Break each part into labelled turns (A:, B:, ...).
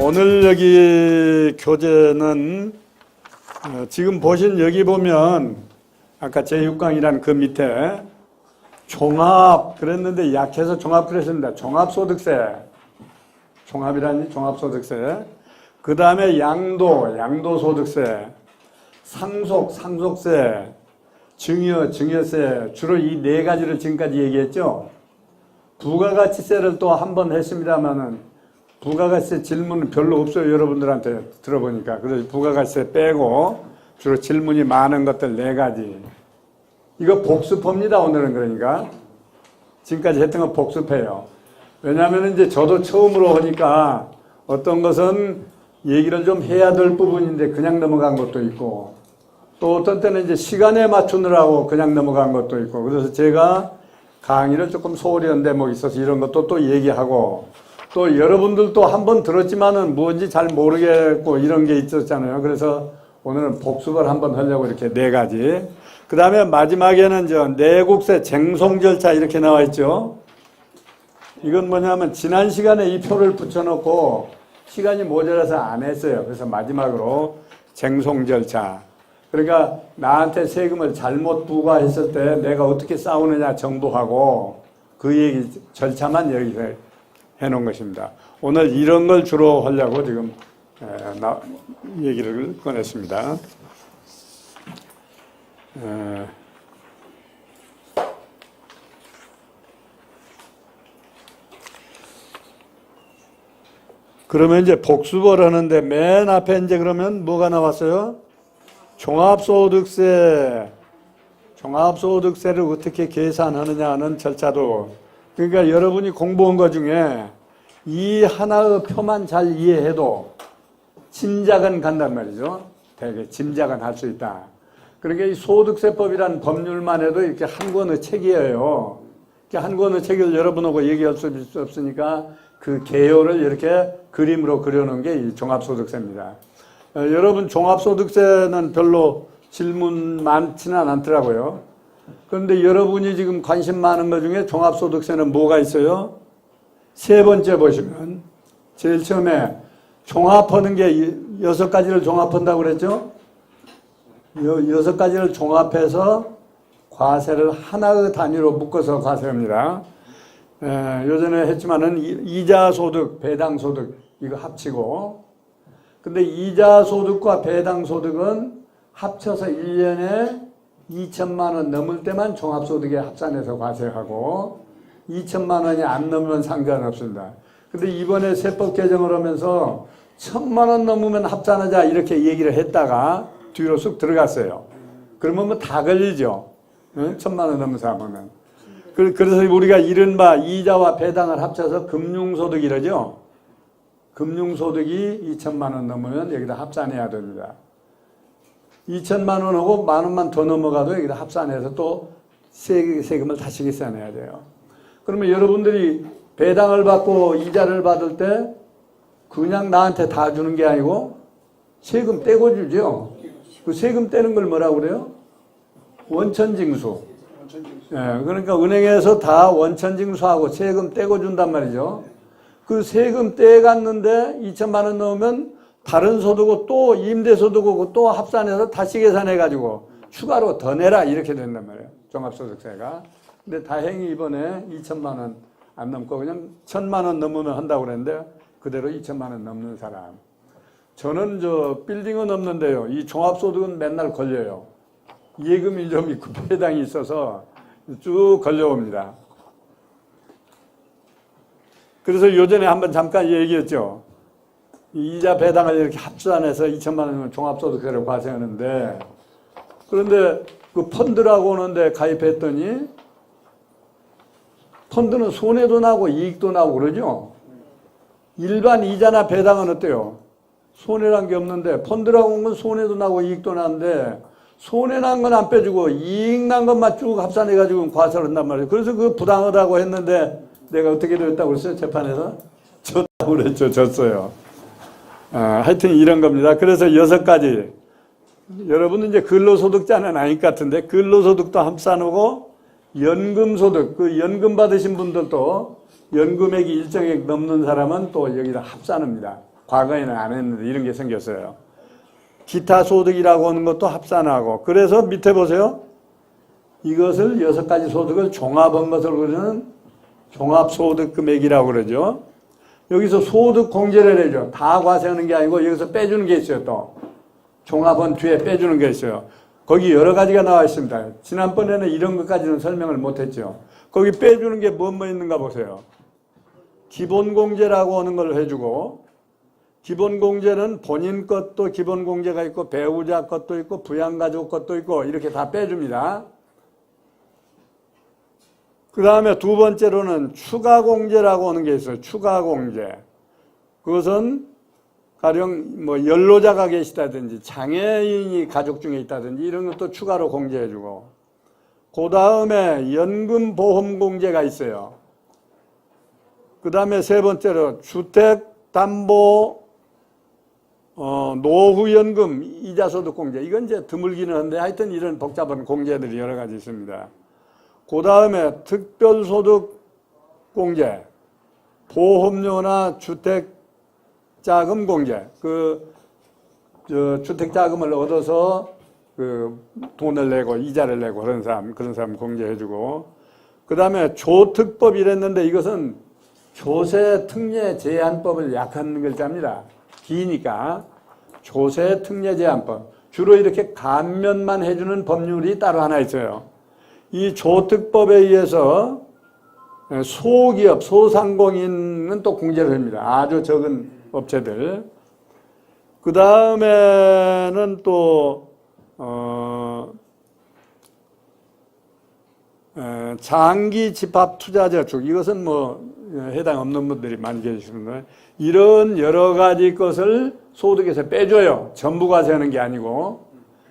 A: 오늘 여기 교재는 지금 보신 여기 보면 아까 제6강이란 그 밑에 종합 그랬는데 약해서 종합 그랬습니다. 종합소득세, 종합이라니 종합소득세. 그 다음에 양도소득세, 상속세, 증여세, 주로 이 네 가지를 지금까지 얘기했죠. 부가가치세를 또 한 번 했습니다만은 부가가치세 질문은 별로 없어요. 여러분들한테 들어보니까. 그래서 부가가치세 빼고 주로 질문이 많은 것들 네 가지. 이거 복습합니다. 오늘은 그러니까. 지금까지 했던 거 복습해요. 왜냐하면 이제 저도 처음으로 하니까 어떤 것은 얘기를 좀 해야 될 부분인데 그냥 넘어간 것도 있고 또 어떤 때는 이제 시간에 맞추느라고 그냥 넘어간 것도 있고 그래서 제가 강의를 조금 소홀히 한 대목이 있어서 이런 것도 또 얘기하고 또 여러분들도 한번 들었지만은 뭔지 잘 모르겠고 이런 게 있었잖아요. 그래서 오늘은 복습을 한번 하려고 이렇게 네 가지. 그 다음에 마지막에는 내국세 쟁송 절차 이렇게 나와 있죠. 이건 뭐냐면 지난 시간에 이 표를 붙여놓고 시간이 모자라서 안 했어요. 그래서 마지막으로 쟁송 절차. 그러니까 나한테 세금을 잘못 부과했을 때 내가 어떻게 싸우느냐 정부하고 그 얘기 절차만 여기서 해놓은 것입니다. 오늘 이런 걸 주로 하려고 지금 얘기를 꺼냈습니다. 그러면 이제 복습을 하는데 맨 앞에 이제 그러면 뭐가 나왔어요? 종합소득세를 어떻게 계산하느냐 하는 절차도. 그러니까 여러분이 공부한 것 중에 이 하나의 표만 잘 이해해도 짐작은 간단 말이죠. 되게 짐작은 할 수 있다. 그러니까 이 소득세법이라는 법률만 해도 이렇게 한 권의 책이에요. 이렇게 한 권의 책을 여러분하고 얘기할 수 없으니까 그 개요를 이렇게 그림으로 그려놓은 게 이 종합소득세입니다. 여러분 종합소득세는 별로 질문 많지는 않더라고요. 그런데 여러분이 지금 관심 많은 것 중에 종합소득세는 뭐가 있어요? 세 번째 보시면 제일 처음에 종합하는 게 6가지를 종합한다고 그랬죠? 6가지를 종합해서 과세를 하나의 단위로 묶어서 과세합니다. 요전에 했지만은 이자소득, 배당소득 이거 합치고 근데 이자소득과 배당소득은 합쳐서 1년에 2천만 원 넘을 때만 종합소득에 합산해서 과세하고 2천만 원이 안 넘으면 상관없습니다. 근데 이번에 세법 개정을 하면서 1,000만 원 넘으면 합산하자 이렇게 얘기를 했다가 뒤로 쑥 들어갔어요. 그러면 뭐 다 걸리죠. 1,000만 원 넘는 사람은. 그래서 우리가 이른바 이자와 배당을 합쳐서 금융소득 이러죠. 금융소득이 2천만 원 넘으면 여기다 합산해야 됩니다. 2천만 원하고 만 원만 더 넘어가도 여기다 합산해서 또 세금을 다시 계산해야 돼요. 그러면 여러분들이 배당을 받고 이자를 받을 때 그냥 나한테 다 주는 게 아니고 세금 떼고 주죠. 그 세금 떼는 걸 뭐라고 그래요? 원천징수. 그러니까 은행에서 다 원천징수하고 세금 떼고 준단 말이죠. 그 세금 떼갔는데 2천만 원 넣으면 다른 소득고 또 임대소득고 또 합산해서 다시 계산해가지고 추가로 더 내라 이렇게 된단 말이에요. 종합소득세가. 근데 다행히 이번에 2천만 원 안 넘고 그냥 1,000만 원 넘으면 한다고 그랬는데 그대로 2천만 원 넘는 사람. 저는 빌딩은 없는데요. 이 종합소득은 맨날 걸려요. 예금이 좀 있고 배당이 있어서 쭉 걸려옵니다. 그래서 요전에 한번 잠깐 얘기했죠. 이자 배당을 이렇게 합산해서 2천만 원이면 종합소득세를 과세하는데 그런데 그 펀드라고 오는데 가입했더니 펀드는 손해도 나고 이익도 나고 그러죠. 일반 이자나 배당은 어때요? 손해란 게 없는데 펀드라고 온 건 손해도 나고 이익도 나는데 손해 난 건 안 빼주고 이익 난 것만 쭉 합산해가지고 과세를 한단 말이에요. 그래서 그 부당하다고 했는데 내가 어떻게 됐다고 그랬어요? 재판에서? 졌다고 그랬죠. 졌어요. 하여튼 이런 겁니다. 그래서 6가지. 여러분은 이제 근로소득자는 아닐 것 같은데 근로소득도 합산하고 연금소득, 그 연금 받으신 분들도 연금액이 일정액 넘는 사람은 또 여기다 합산합니다. 과거에는 안 했는데 이런 게 생겼어요. 기타 소득이라고 하는 것도 합산하고, 그래서 밑에 보세요. 이것을 6가지 소득을 종합한 것을 우리는 종합소득금액이라고 그러죠. 여기서 소득 공제를 해줘. 다 과세하는 게 아니고 여기서 빼주는 게 있어요. 또 종합은 뒤에 빼주는 게 있어요. 거기 여러 가지가 나와 있습니다. 지난번에는 이런 것까지는 설명을 못했죠. 거기 빼주는 게 뭐 있는가 보세요. 기본공제라고 하는 걸 해주고, 기본공제는 본인 것도 기본공제가 있고 배우자 것도 있고 부양가족 것도 있고 이렇게 다 빼줍니다. 그 다음에 두 번째로는 추가공제라고 하는 게 있어요. 추가공제. 그것은 가령 뭐 연로자가 계시다든지 장애인이 가족 중에 있다든지 이런 것도 추가로 공제해주고, 그 다음에 연금보험공제가 있어요. 그 다음에 세 번째로 주택담보 노후연금 이자소득공제. 이건 이제 드물기는 한데 하여튼 이런 복잡한 공제들이 여러 가지 있습니다. 그 다음에 특별소득공제, 보험료나 주택자금 공제. 주택자금을 얻어서 돈을 내고 이자를 내고 그런 사람 공제해주고, 그 다음에 조특법 이랬는데 이것은 조세특례제한법을 약한 글자입니다. 기니까 조세특례제한법. 주로 이렇게 감면만 해주는 법률이 따로 하나 있어요. 이 조특법에 의해서 소기업, 소상공인은 또 공제를 합니다. 아주 적은 업체들. 그 다음에는 또 장기 집합 투자 저축. 이것은 뭐 해당 없는 분들이 많이 계시는데, 이런 여러 가지 것을 소득에서 빼줘요. 전부 과세하는 게 아니고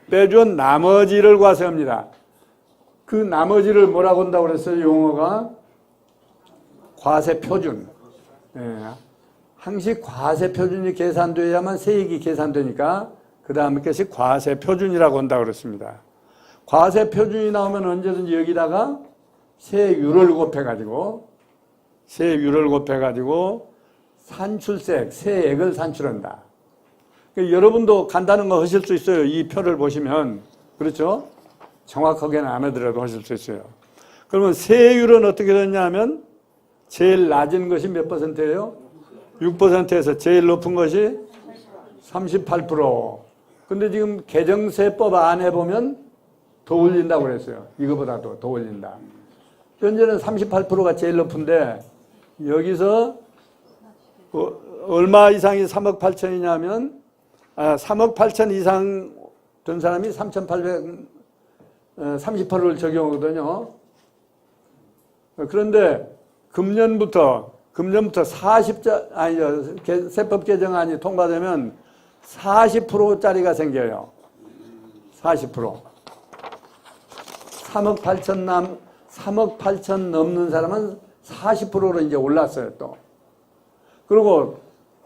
A: 빼준 나머지를 과세합니다. 그 나머지를 뭐라고 한다고 그랬어요? 용어가 과세표준. 항시 과세표준이 계산돼야만 세액이 계산되니까 그 다음 것이 과세표준이라고 한다고 그랬습니다. 과세표준이 나오면 언제든지 여기다가 세율을 곱해가지고 산출세액, 세액을 산출한다. 그러니까 여러분도 간단한 거 하실 수 있어요. 이 표를 보시면. 그렇죠? 정확하게는 안 하더라도 하실 수 있어요. 그러면 세율은 어떻게 되냐면 제일 낮은 것이 몇 %예요? 6%에서 제일 높은 것이 38%. 근데 지금 개정세법 안에 보면 더 올린다고 그랬어요. 이거보다도 더 올린다. 현재는 38%가 제일 높은데 여기서 얼마 이상이 3억 8천이냐면 3억 8천 이상 된 사람이 3,838을 적용하거든요. 그런데 금년부터 40자, 세법 개정안이 통과되면 40%짜리가 생겨요. 40%. 3억 8천 넘는 사람은 40%로 이제 올랐어요, 또. 그리고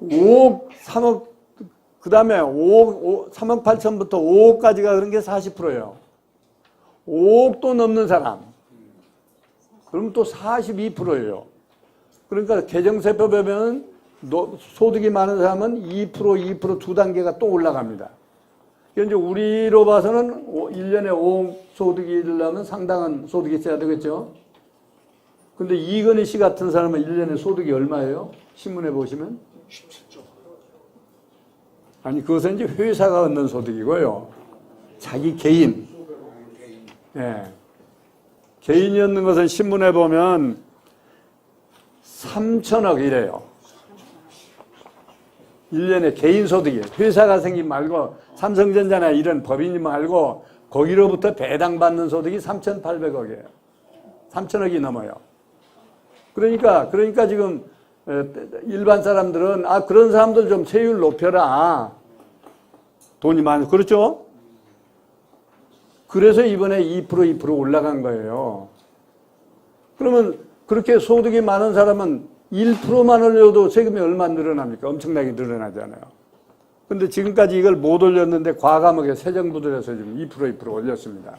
A: 3억, 그 다음에 3억 8천부터 5억까지가 그런 게 40%예요. 5억도 넘는 사람. 그럼 또 42%예요. 그러니까 개정세법에 보면 소득이 많은 사람은 2% 두 단계가 또 올라갑니다. 이제 우리로 봐서는 1년에 5억 소득이 이르려면 상당한 소득이 있어야 되겠죠. 근데 이건희 씨 같은 사람은 1년에 소득이 얼마예요? 신문에 보시면? 17조. 아니, 그것은 이제 회사가 얻는 소득이고요. 자기 개인. 예. 개인이 얻는 것은 신문에 보면 3천억 이래요. 1년에 개인 소득이에요. 회사가 생긴 말고 삼성전자나 이런 법인이 말고 거기로부터 배당받는 소득이 3,800억이에요. 3천억이 넘어요. 그러니까 지금 일반 사람들은 그런 사람들 좀 세율 높여라. 돈이 많아. 그렇죠? 그래서 이번에 2% 올라간 거예요. 그러면 그렇게 소득이 많은 사람은 1%만 올려도 세금이 얼마 늘어납니까? 엄청나게 늘어나잖아요. 근데 지금까지 이걸 못 올렸는데 과감하게 새 정부 들여서 지금 2% 올렸습니다.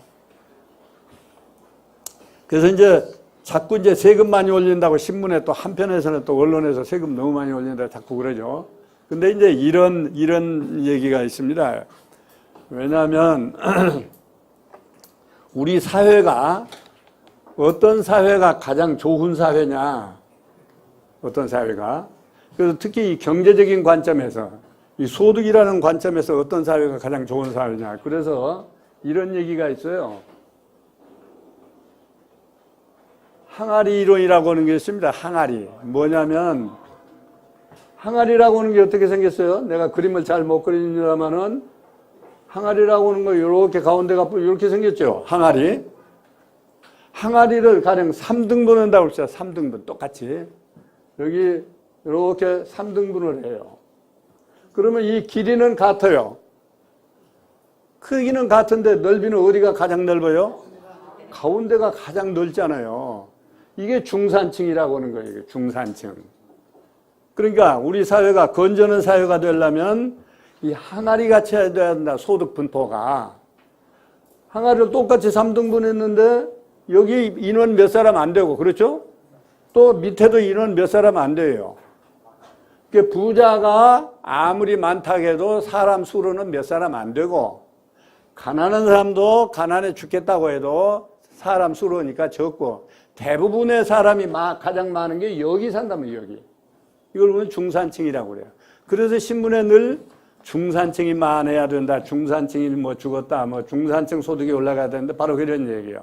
A: 그래서 이제 자꾸 세금 많이 올린다고 신문에 또 한편에서는 또 언론에서 세금 너무 많이 올린다 자꾸 그러죠. 근데 이제 이런 얘기가 있습니다. 왜냐하면 우리 사회가 어떤 사회가 가장 좋은 사회냐, 어떤 사회가. 그래서 특히 이 경제적인 관점에서, 이 소득이라는 관점에서 어떤 사회가 가장 좋은 사회냐. 그래서 이런 얘기가 있어요. 항아리 이론이라고 하는 게 있습니다. 항아리. 뭐냐면, 항아리라고 하는 게 어떻게 생겼어요? 내가 그림을 잘 못 그리냐면은, 항아리라고 하는 거 이렇게 가운데가 이렇게 생겼죠? 항아리. 항아리를 가령 3등분 한다고 합시다. 3등분. 똑같이. 여기 이렇게 3등분을 해요. 그러면 이 길이는 같아요. 크기는 같은데 넓이는 어디가 가장 넓어요? 가운데가 가장 넓잖아요. 이게 중산층이라고 하는 거예요. 이게 중산층. 그러니까 우리 사회가 건전한 사회가 되려면 이 항아리 같이 해야 된다. 소득 분포가. 항아리를 똑같이 3등분 했는데 여기 인원 몇 사람 안 되고, 그렇죠? 또 밑에도 인원 몇 사람 안 돼요. 부자가 아무리 많다고 해도 사람 수로는 몇 사람 안 되고, 가난한 사람도 가난해 죽겠다고 해도 사람 수로니까 적고, 대부분의 사람이 가장 많은 게 여기 산다면 여기. 이걸 보면 중산층이라고 그래요. 그래서 신문에 늘 중산층이 많아야 된다. 중산층이 뭐 죽었다. 뭐 중산층 소득이 올라가야 되는데 바로 그런 얘기예요.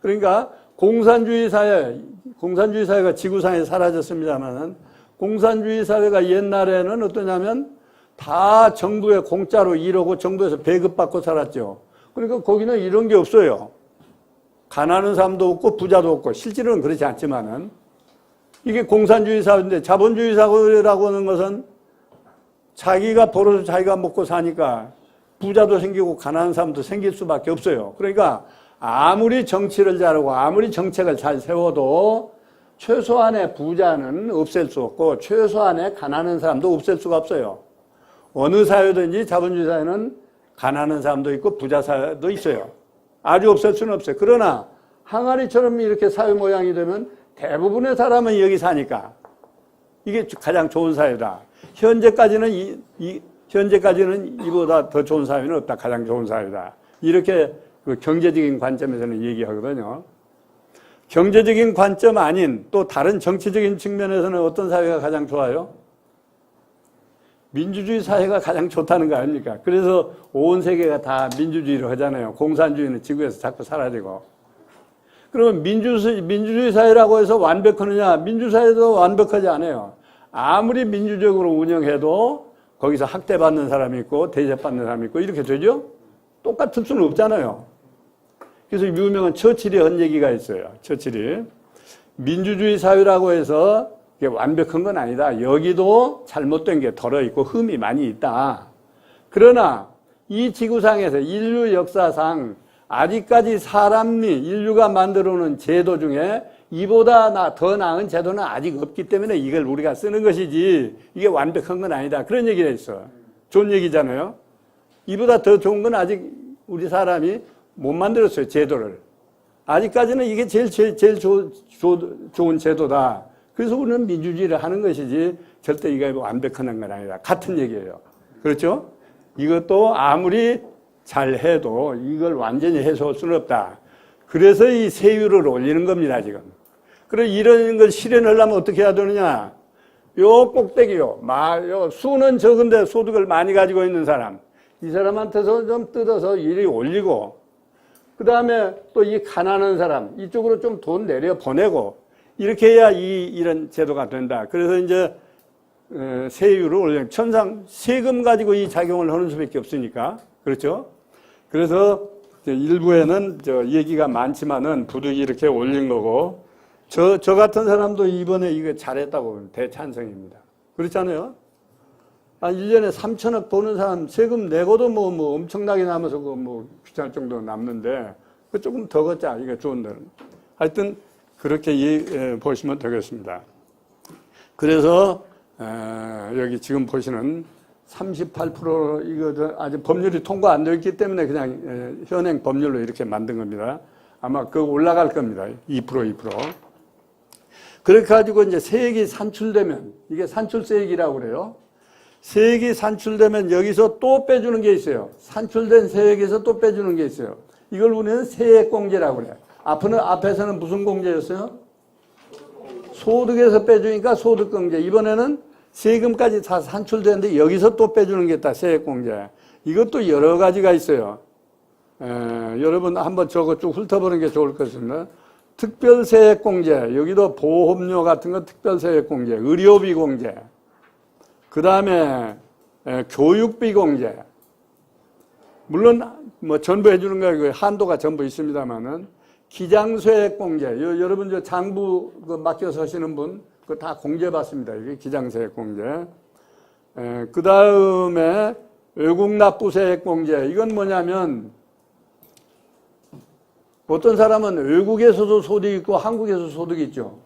A: 그러니까 공산주의 사회가 지구상에 사라졌습니다만은 공산주의 사회가 옛날에는 어떠냐면 다 정부에 공짜로 일하고 정부에서 배급받고 살았죠. 그러니까 거기는 이런 게 없어요. 가난한 사람도 없고 부자도 없고, 실제로는 그렇지 않지만은 이게 공산주의 사회인데, 자본주의 사회라고 하는 것은 자기가 벌어서 자기가 먹고 사니까 부자도 생기고 가난한 사람도 생길 수밖에 없어요. 그러니까 아무리 정치를 잘하고 아무리 정책을 잘 세워도 최소한의 부자는 없앨 수 없고 최소한의 가난한 사람도 없앨 수가 없어요. 어느 사회든지 자본주의 사회는 가난한 사람도 있고 부자 사회도 있어요. 아주 없앨 수는 없어요. 그러나 항아리처럼 이렇게 사회 모양이 되면 대부분의 사람은 여기 사니까 이게 가장 좋은 사회다. 현재까지는 이보다 더 좋은 사회는 없다. 가장 좋은 사회다. 이렇게 그 경제적인 관점에서는 얘기하거든요. 경제적인 관점 아닌 또 다른 정치적인 측면에서는 어떤 사회가 가장 좋아요? 민주주의 사회가 가장 좋다는 거 아닙니까? 그래서 온 세계가 다 민주주의로 하잖아요. 공산주의는 지구에서 자꾸 사라지고. 그러면 민주주의 사회라고 해서 완벽하느냐? 민주사회도 완벽하지 않아요. 아무리 민주적으로 운영해도 거기서 학대받는 사람이 있고 대접받는 사람이 있고 이렇게 되죠? 똑같을 수는 없잖아요. 그래서 유명한 처칠이 한 얘기가 있어요. 처칠이. 민주주의 사회라고 해서 이게 완벽한 건 아니다. 여기도 잘못된 게 덜어있고 흠이 많이 있다. 그러나 이 지구상에서 인류 역사상 아직까지 인류가 만들어 놓은 제도 중에 이보다 더 나은 제도는 아직 없기 때문에 이걸 우리가 쓰는 것이지 이게 완벽한 건 아니다. 그런 얘기를 했어. 좋은 얘기잖아요. 이보다 더 좋은 건 아직 우리 사람이 못 만들었어요. 제도를. 아직까지는 이게 제일 좋은 제도다. 그래서 우리는 민주주의를 하는 것이지 절대 이게 완벽한 건 아니다. 같은 얘기예요. 그렇죠? 이것도 아무리 잘해도 이걸 완전히 해소할 수는 없다. 그래서 이 세율을 올리는 겁니다. 지금. 그래서 이런 걸 실현하려면 어떻게 해야 되느냐? 요 꼭대기요. 수는 적은데 소득을 많이 가지고 있는 사람. 이 사람한테서 좀 뜯어서 이리 올리고, 그 다음에 또 이 가난한 사람, 이쪽으로 좀 돈 내려 보내고, 이렇게 해야 이런 제도가 된다. 그래서 이제, 세율을 올려, 천상 세금 가지고 이 작용을 하는 수밖에 없으니까. 그렇죠? 그래서 일부에는 얘기가 많지만은 부득이 이렇게 올린 거고, 저 같은 사람도 이번에 이거 잘했다고 대찬성입니다. 그렇잖아요? 1년에 3천억 버는 사람 세금 내고도 뭐 엄청나게 남아서 귀찮을 정도 남는데, 그 조금 더 걷자. 이거 좋은 데는. 하여튼, 그렇게 보시면 되겠습니다. 그래서, 여기 지금 보시는 38% 이거 아직 법률이 통과 안 되어 있기 때문에 그냥 현행 법률로 이렇게 만든 겁니다. 아마 그거 올라갈 겁니다. 2%. 그렇게 가지고 이제 세액이 산출되면, 이게 산출세액이라고 그래요. 세액이 산출되면 여기서 또 빼주는 게 있어요. 산출된 세액에서 또 빼주는 게 있어요. 이걸 우리는 세액공제라고 그래요. 앞에서는 무슨 공제였어요? 소득에서 빼주니까 소득공제. 이번에는 세금까지 다 산출되는데 여기서 또 빼주는 게 있다. 세액공제. 이것도 여러 가지가 있어요. 여러분 한번 저거 쭉 훑어보는 게 좋을 것 같습니다. 특별세액공제. 여기도 보험료 같은 거 특별세액공제. 의료비공제. 그 다음에 교육비공제. 물론 뭐 전부 해주는 거 한도가 전부 있습니다만은 기장세액공제. 여러분 저 장부 맡겨서 하시는 분 그거 다 공제받습니다. 이게 기장세액공제. 그 다음에 외국납부세액공제. 이건 뭐냐면 어떤 사람은 외국에서도 소득이 있고 한국에서 소득이 있죠.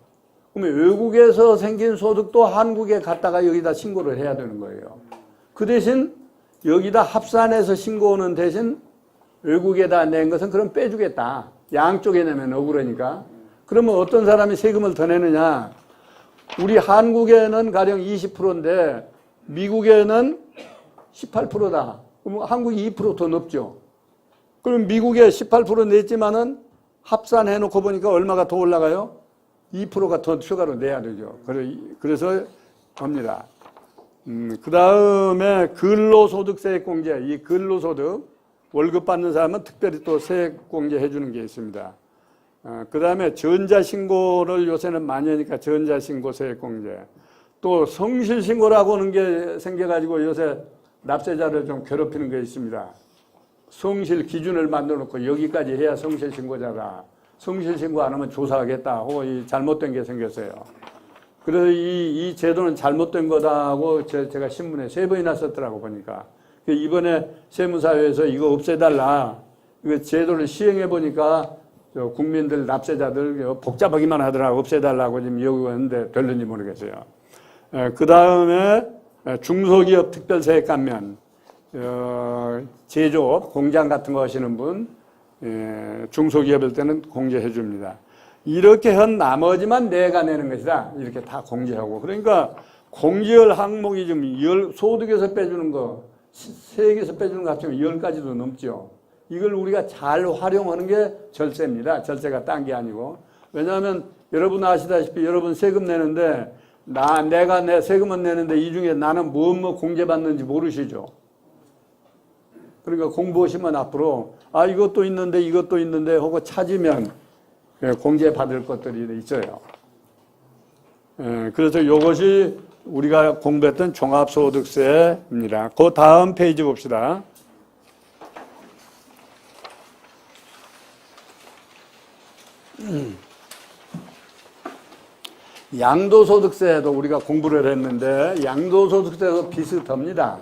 A: 그러면 외국에서 생긴 소득도 한국에 갔다가 여기다 신고를 해야 되는 거예요. 그 대신 여기다 합산해서 신고하는 대신 외국에다 낸 것은 그럼 빼주겠다. 양쪽에 내면 억울하니까. 그러면 어떤 사람이 세금을 더 내느냐. 우리 한국에는 가령 20%인데 미국에는 18%다. 그럼 한국이 2% 더 높죠. 그럼 미국에 18% 냈지만은 합산해놓고 보니까 얼마가 더 올라가요? 2%가 더 추가로 내야 되죠. 그래서 합니다. 그 다음에 근로소득세액공제. 이 근로소득 월급 받는 사람은 특별히 또 세액공제 해주는 게 있습니다. 그 다음에 전자신고를 요새는 많이 하니까 전자신고 세액공제. 또 성실신고라고 하는 게 생겨가지고 요새 납세자를 좀 괴롭히는 게 있습니다. 성실 기준을 만들어 놓고 여기까지 해야 성실신고자다. 성실신고 안 하면 조사하겠다 하고 이 잘못된 게 생겼어요. 그래서 이 제도는 잘못된 거다 하고 제가 신문에 3번이나 썼더라고 보니까. 이번에 세무사회에서 이거 없애달라. 이거 제도를 시행해 보니까 국민들, 납세자들 복잡하기만 하더라고. 없애달라고 지금 요구했는데 될는지 모르겠어요. 그 다음에 중소기업 특별세액 감면. 제조업, 공장 같은 거 하시는 분, 중소기업일 때는 공제해 줍니다. 이렇게 한 나머지만 내가 내는 것이다. 이렇게 다 공제하고. 그러니까 공제할 항목이 좀 소득에서 빼주는 거, 세액에서 빼주는 거 합치면 10가지도 넘죠. 이걸 우리가 잘 활용하는 게 절세입니다. 절세가 딴 게 아니고. 왜냐하면 여러분 아시다시피 여러분 세금 내는데 내가 내 세금은 내는데 이 중에 나는 뭐 공제받는지 모르시죠. 그러니까 공부하시면 앞으로 이것도 있는데 하고 찾으면 공제받을 것들이 있어요. 그래서 이것이 우리가 공부했던 종합소득세입니다. 그 다음 페이지 봅시다. 양도소득세도 우리가 공부를 했는데 양도소득세도 비슷합니다.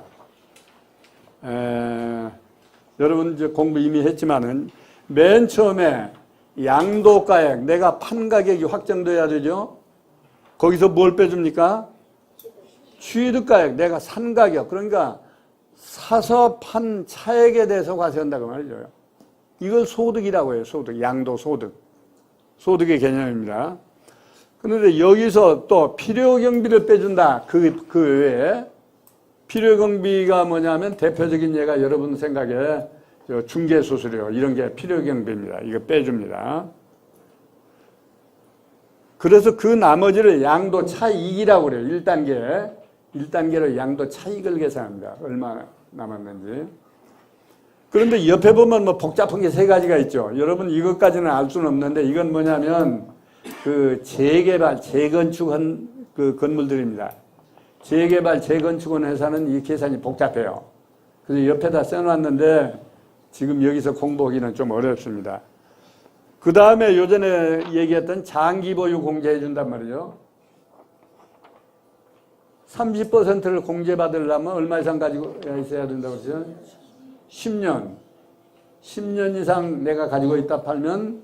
A: 여러분 이제 공부 이미 했지만은 맨 처음에 양도가액 내가 판 가격이 확정돼야 되죠. 거기서 뭘 빼줍니까? 취득가액 내가 산 가격. 그러니까 사서 판 차액에 대해서 과세한다고 말이죠. 이걸 소득이라고 해요. 소득, 양도소득. 소득의 개념입니다. 그런데 여기서 또 필요경비를 빼준다. 그 외에 필요경비가 뭐냐면 대표적인 예가 여러분 생각에 중개수수료 이런 게 필요경비입니다. 이거 빼줍니다. 그래서 그 나머지를 양도 차익이라고 그래요. 1단계로 양도 차익을 계산합니다. 얼마 남았는지. 그런데 옆에 보면 뭐 복잡한 게 3가지가 있죠. 여러분 이것까지는 알 수는 없는데 이건 뭐냐면 그 재개발, 재건축한 그 건물들입니다. 재개발, 재건축한 회사는 이 계산이 복잡해요. 그래서 옆에다 써놨는데 지금 여기서 공부하기는 좀 어렵습니다. 그 다음에 요전에 얘기했던 장기보유 공제해 준단 말이죠. 30%를 공제받으려면 얼마 이상 가지고 있어야 된다고 그러죠? 10년. 10년 이상 내가 가지고 있다 팔면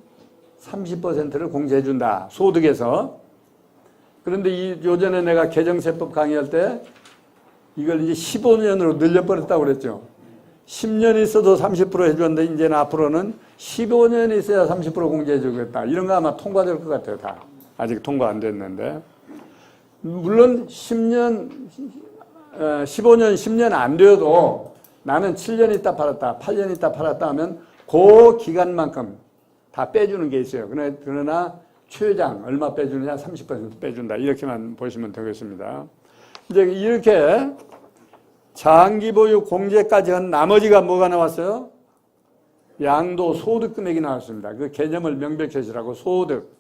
A: 30%를 공제해 준다. 소득에서. 그런데 요전에 내가 개정세법 강의할 때 이걸 이제 15년으로 늘려버렸다고 그랬죠. 10년 있어도 30% 해줬는데 이제는 앞으로는 15년 있어야 30% 공제해 주겠다. 이런 거 아마 통과될 것 같아요. 다. 아직 통과 안 됐는데. 물론 10년 15년, 10년 안 되어도 나는 7년 있다 팔았다, 8년 있다 팔았다 하면 그 기간만큼 다 빼주는 게 있어요. 그러나 최장 얼마 빼주느냐? 30% 빼준다. 이렇게만 보시면 되겠습니다. 이제 이렇게 장기보유 공제까지 한 나머지가 뭐가 나왔어요? 양도소득 금액이 나왔습니다. 그 개념을 명백히 하시라고. 소득.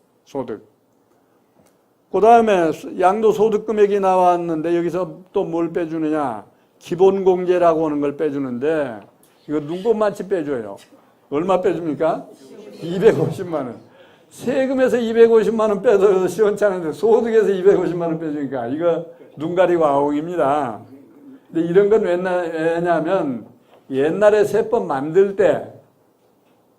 A: 그 다음에 양도소득 금액이 나왔는데 여기서 또 뭘 빼주느냐? 기본공제라고 하는 걸 빼주는데 이거 눈곱만치 빼줘요. 얼마 빼줍니까? 250만 원. 세금에서 250만 원 빼도 시원찮은데 소득에서 250만 원 빼주니까 이거 눈 가리고 아웅입니다. 근데 이런 건 왜냐면 옛날에 세법 만들 때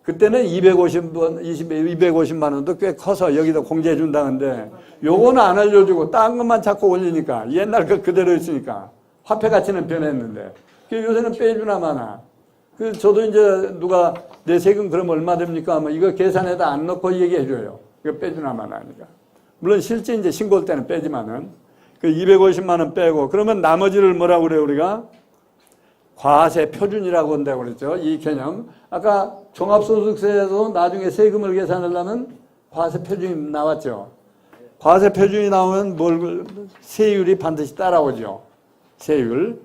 A: 그때는 250만 원도 꽤 커서 여기다 공제해 준다는데 요거는 안 알려주고 딴 것만 자꾸 올리니까 옛날 거 그대로 있으니까 화폐 가치는 변했는데 요새는 빼주나 마나. 저도 이제 누가 내 세금 그럼 얼마 됩니까? 하면 이거 계산에다 안 넣고 얘기해 줘요. 이거 빼주나 마나 하니까. 물론 실제 이제 신고할 때는 빼지만은 그 250만 원 빼고 그러면 나머지를 뭐라고 그래요 우리가? 과세 표준이라고 한다고 그랬죠. 이 개념. 아까 종합소득세에도 나중에 세금을 계산하려면 과세 표준이 나왔죠. 과세 표준이 나오면 세율이 반드시 따라오죠. 세율.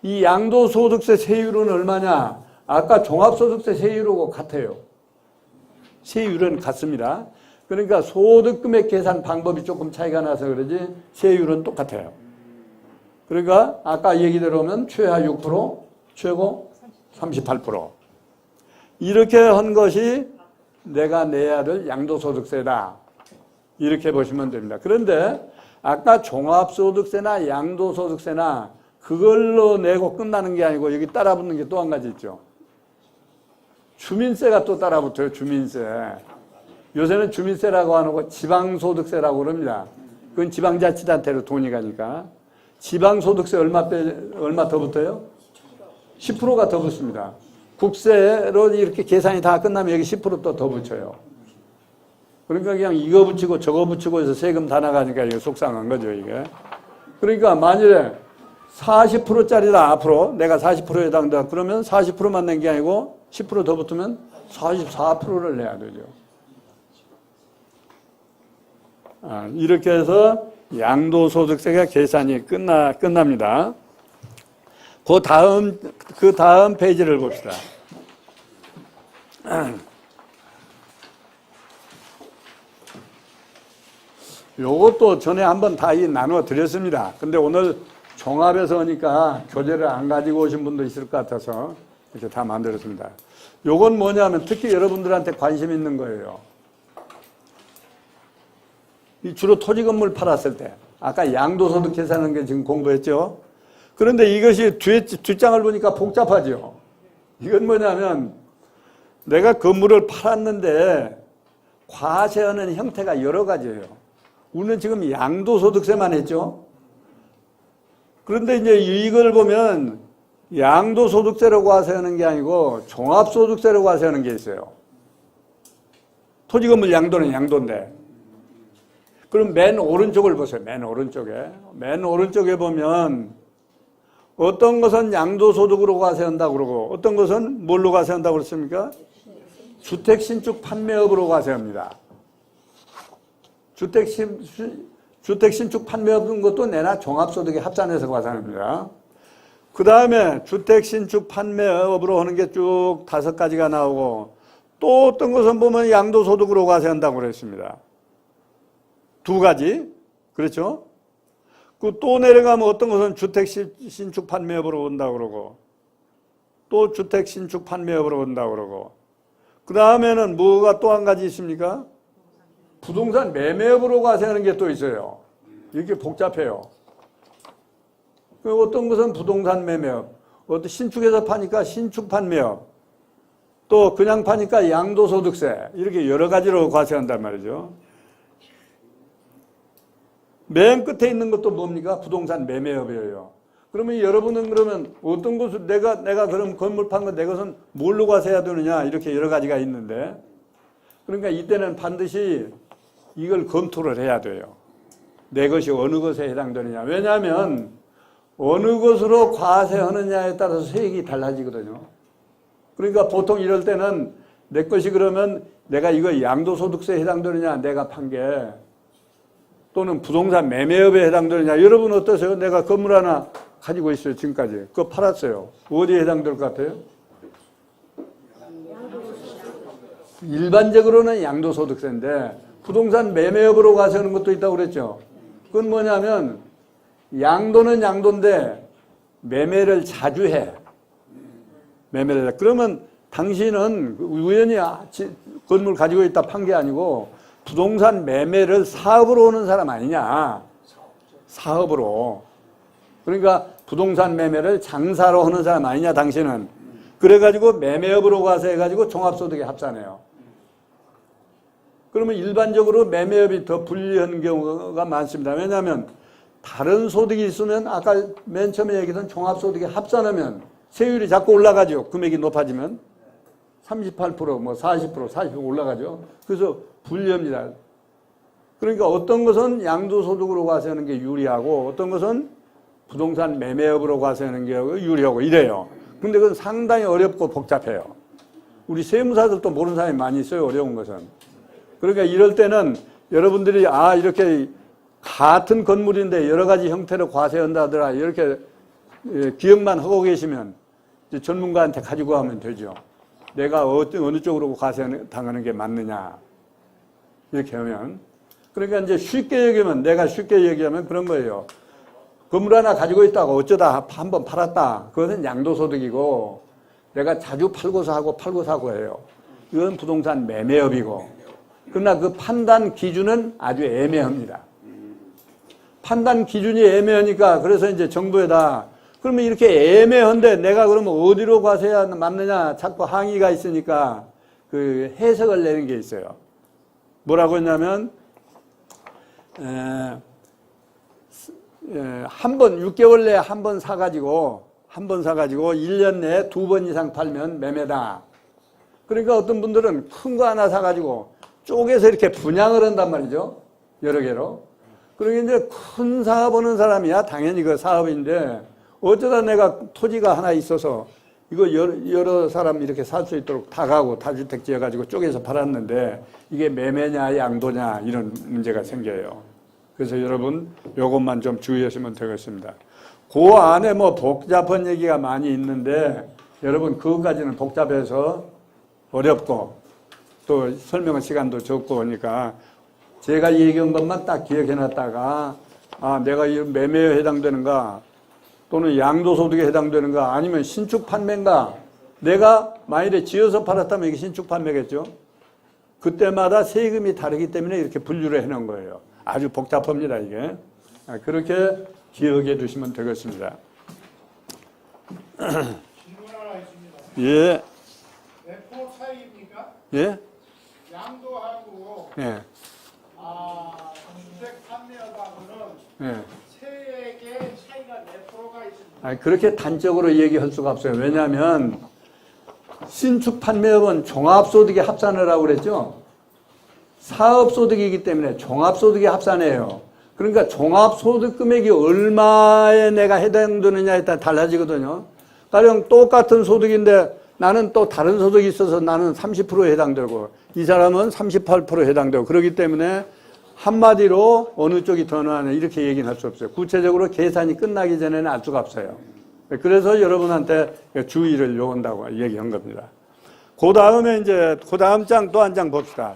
A: 이 양도소득세 세율은 얼마냐? 아까 종합소득세 세율하고 같아요. 세율은 같습니다. 그러니까 소득금액 계산 방법이 조금 차이가 나서 그러지 세율은 똑같아요. 그러니까 아까 얘기대로 하면 최하 6%, 최고 38%. 이렇게 한 것이 내가 내야 될 양도소득세다. 이렇게 보시면 됩니다. 그런데 아까 종합소득세나 양도소득세나 그걸로 내고 끝나는 게 아니고 여기 따라붙는 게 또 한 가지 있죠. 주민세가 또 따라붙어요. 주민세. 요새는 주민세라고 안 하고 지방소득세라고 그럽니다. 그건 지방자치단체로 돈이 가니까. 지방소득세 얼마 더 붙어요? 10%가 더 붙습니다. 국세로 이렇게 계산이 다 끝나면 여기 10% 또 더 붙여요. 그러니까 그냥 이거 붙이고 저거 붙이고 해서 세금 다 나가니까 이게 속상한 거죠, 이게. 그러니까 만일에 40%짜리다 앞으로 내가 40%에 해당된다 그러면 40%만 낸 게 아니고 10% 더 붙으면 44%를 내야 되죠. 이렇게 해서 양도소득세가 계산이 끝납니다. 그 다음 페이지를 봅시다. 요것도 전에 한번 다 나누어 드렸습니다. 근데 오늘 종합해서 하니까 교재를 안 가지고 오신 분도 있을 것 같아서 이렇게 다 만들었습니다. 요건 뭐냐면 특히 여러분들한테 관심 있는 거예요. 주로 토지 건물 팔았을 때 아까 양도소득 계산하는 게 지금 공부했죠. 그런데 이것이 뒷장을 보니까 복잡하죠. 이건 뭐냐면 내가 건물을 팔았는데 과세하는 형태가 여러 가지예요. 우리는 지금 양도소득세만 했죠. 그런데 이제 이걸 보면 양도소득세로 과세하는 게 아니고 종합소득세로 과세하는 게 있어요. 토지 건물 양도는 양도인데. 그럼 맨 오른쪽을 보세요. 맨 오른쪽에 보면 어떤 것은 양도소득으로 과세한다고 그러고 어떤 것은 뭘로 과세한다고 그랬습니까? 주택신축 판매업으로 과세합니다. 주택신축 판매업인 것도 내나 종합소득에 합산해서 과세합니다. 그 다음에 주택신축 판매업으로 하는 게 쭉 5가지가 나오고 또 어떤 것은 보면 양도소득으로 과세한다고 그랬습니다. 2가지. 그렇죠? 또 내려가면 어떤 것은 주택신축 판매업으로 온다고 그러고 또 주택신축 판매업으로 온다고 그러고 그 다음에는 뭐가 또 한 가지 있습니까? 부동산 매매업으로 과세하는 게 또 있어요. 이렇게 복잡해요. 어떤 것은 부동산 매매업, 어떤 신축해서 파니까 신축 판매업, 또 그냥 파니까 양도소득세 이렇게 여러 가지로 과세한단 말이죠. 맨 끝에 있는 것도 뭡니까? 부동산 매매업이에요. 그러면 여러분은 그러면 어떤 것을 내가 그럼 건물 판 거 내 것은 뭘로 과세해야 되느냐 이렇게 여러 가지가 있는데 그러니까 이때는 반드시 이걸 검토를 해야 돼요. 내 것이 어느 것에 해당되느냐. 왜냐하면 어느 것으로 과세하느냐에 따라서 세액이 달라지거든요. 그러니까 보통 이럴 때는 내 것이 그러면 내가 이거 양도소득세에 해당되느냐, 내가 판 게, 또는 부동산 매매업에 해당되느냐. 여러분 어떠세요? 내가 건물 하나 가지고 있어요, 지금까지. 그거 팔았어요. 어디에 해당될 것 같아요? 일반적으로는 양도소득세인데 부동산 매매업으로 가서 하는 것도 있다고 그랬죠. 그건 뭐냐면 양도는 양도인데 매매를 자주 해. 매매를 해. 그러면 당신은 우연히 건물 가지고 있다 판 게 아니고 부동산 매매를 사업으로 하는 사람 아니냐. 사업으로. 그러니까 부동산 매매를 장사로 하는 사람 아니냐 당신은. 그래가지고 매매업으로 가서 해가지고 종합소득에 합산해요. 그러면 일반적으로 매매업이 더 불리한 경우가 많습니다. 왜냐하면 다른 소득이 있으면 아까 맨 처음에 얘기했던 종합소득에 합산하면 세율이 자꾸 올라가죠. 금액이 높아지면 38%, 뭐 40%, 40% 올라가죠. 그래서 불리합니다. 그러니까 어떤 것은 양도소득으로 과세하는 게 유리하고 어떤 것은 부동산 매매업으로 과세하는 게 유리하고 이래요. 근데 그건 상당히 어렵고 복잡해요. 우리 세무사들도 모르는 사람이 많이 있어요. 어려운 것은. 그러니까 이럴 때는 여러분들이 이렇게 같은 건물인데 여러 가지 형태로 과세한다더라 이렇게 기억만 하고 계시면 이제 전문가한테 가지고 가면 되죠. 내가 어느 쪽으로 과세당하는 게 맞느냐 이렇게 하면. 그러니까 이제 쉽게 얘기하면 내가 쉽게 얘기하면 그런 거예요. 건물 하나 가지고 있다가 어쩌다 한번 팔았다. 그것은 양도소득이고 내가 자주 팔고 사고 해요. 이건 부동산 매매업이고. 그러나 그 판단 기준은 아주 애매합니다. 판단 기준이 애매하니까 그래서 이제 정부에다 그러면 이렇게 애매한데 내가 그러면 어디로 과세해야 맞느냐 자꾸 항의가 있으니까 그 해석을 내는 게 있어요. 뭐라고 했냐면 한 번 6개월 내에 한 번 사가지고 1년 내에 2번 이상 팔면 매매다. 그러니까 어떤 분들은 큰 거 하나 사가지고 쪼개서 이렇게 분양을 한단 말이죠. 여러 개로. 그러니까 이제 큰 사업하는 사람이야. 당연히 그 사업인데 어쩌다 내가 토지가 하나 있어서 이거 여러 사람 이렇게 살 수 있도록 다가구 다주택 지어가지고 쪼개서 팔았는데 이게 매매냐 양도냐 이런 문제가 생겨요. 그래서 여러분 요것만 좀 주의하시면 되겠습니다. 그 안에 뭐 복잡한 얘기가 많이 있는데 여러분 그것까지는 복잡해서 어렵고 또 설명할 시간도 적고 하니까 제가 얘기한 것만 딱 기억해놨다가 내가 이 매매에 해당되는가 또는 양도소득에 해당되는가 아니면 신축 판매인가 내가 만일에 지어서 팔았다면 이게 신축 판매겠죠. 그때마다 세금이 다르기 때문에 이렇게 분류를 해놓은 거예요. 아주 복잡합니다 이게. 그렇게 기억해 두시면 되겠습니다.
B: 질문 하나 있습니다.
A: 예.
B: 매포 차이입니까?
A: 예?
B: 양도하고
A: 예.
B: 주택 판매하고는
A: 예.
B: 세액의 차이가 몇 프로가 있습니다.
A: 그렇게 단적으로 얘기할 수가 없어요. 왜냐하면 신축 판매업은 종합소득에 합산을 하고 그랬죠. 사업소득이기 때문에 종합소득에 합산해요. 그러니까 종합소득 금액이 얼마에 내가 해당되느냐에 따라 달라지거든요. 가령 똑같은 소득인데 나는 또 다른 소득이 있어서 나는 30%에 해당되고 이 사람은 38%에 해당되고 그렇기 때문에 한마디로 어느 쪽이 더 나으냐 이렇게 얘기는 할 수 없어요. 구체적으로 계산이 끝나기 전에는 알 수가 없어요. 그래서 여러분한테 주의를 요한다고 얘기한 겁니다. 그 다음에 이제 그 다음 장 또 한 장 봅시다.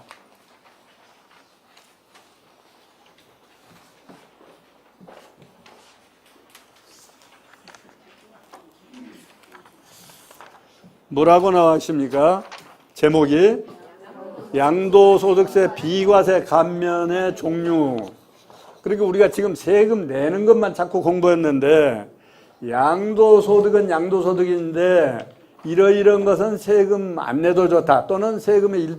A: 뭐라고 나와 있습니까? 제목이 양도소득세 비과세 감면의 종류. 그러니까 우리가 지금 세금 내는 것만 자꾸 공부했는데 양도소득은 양도소득인데 이러이런 것은 세금 안 내도 좋다 또는 세금의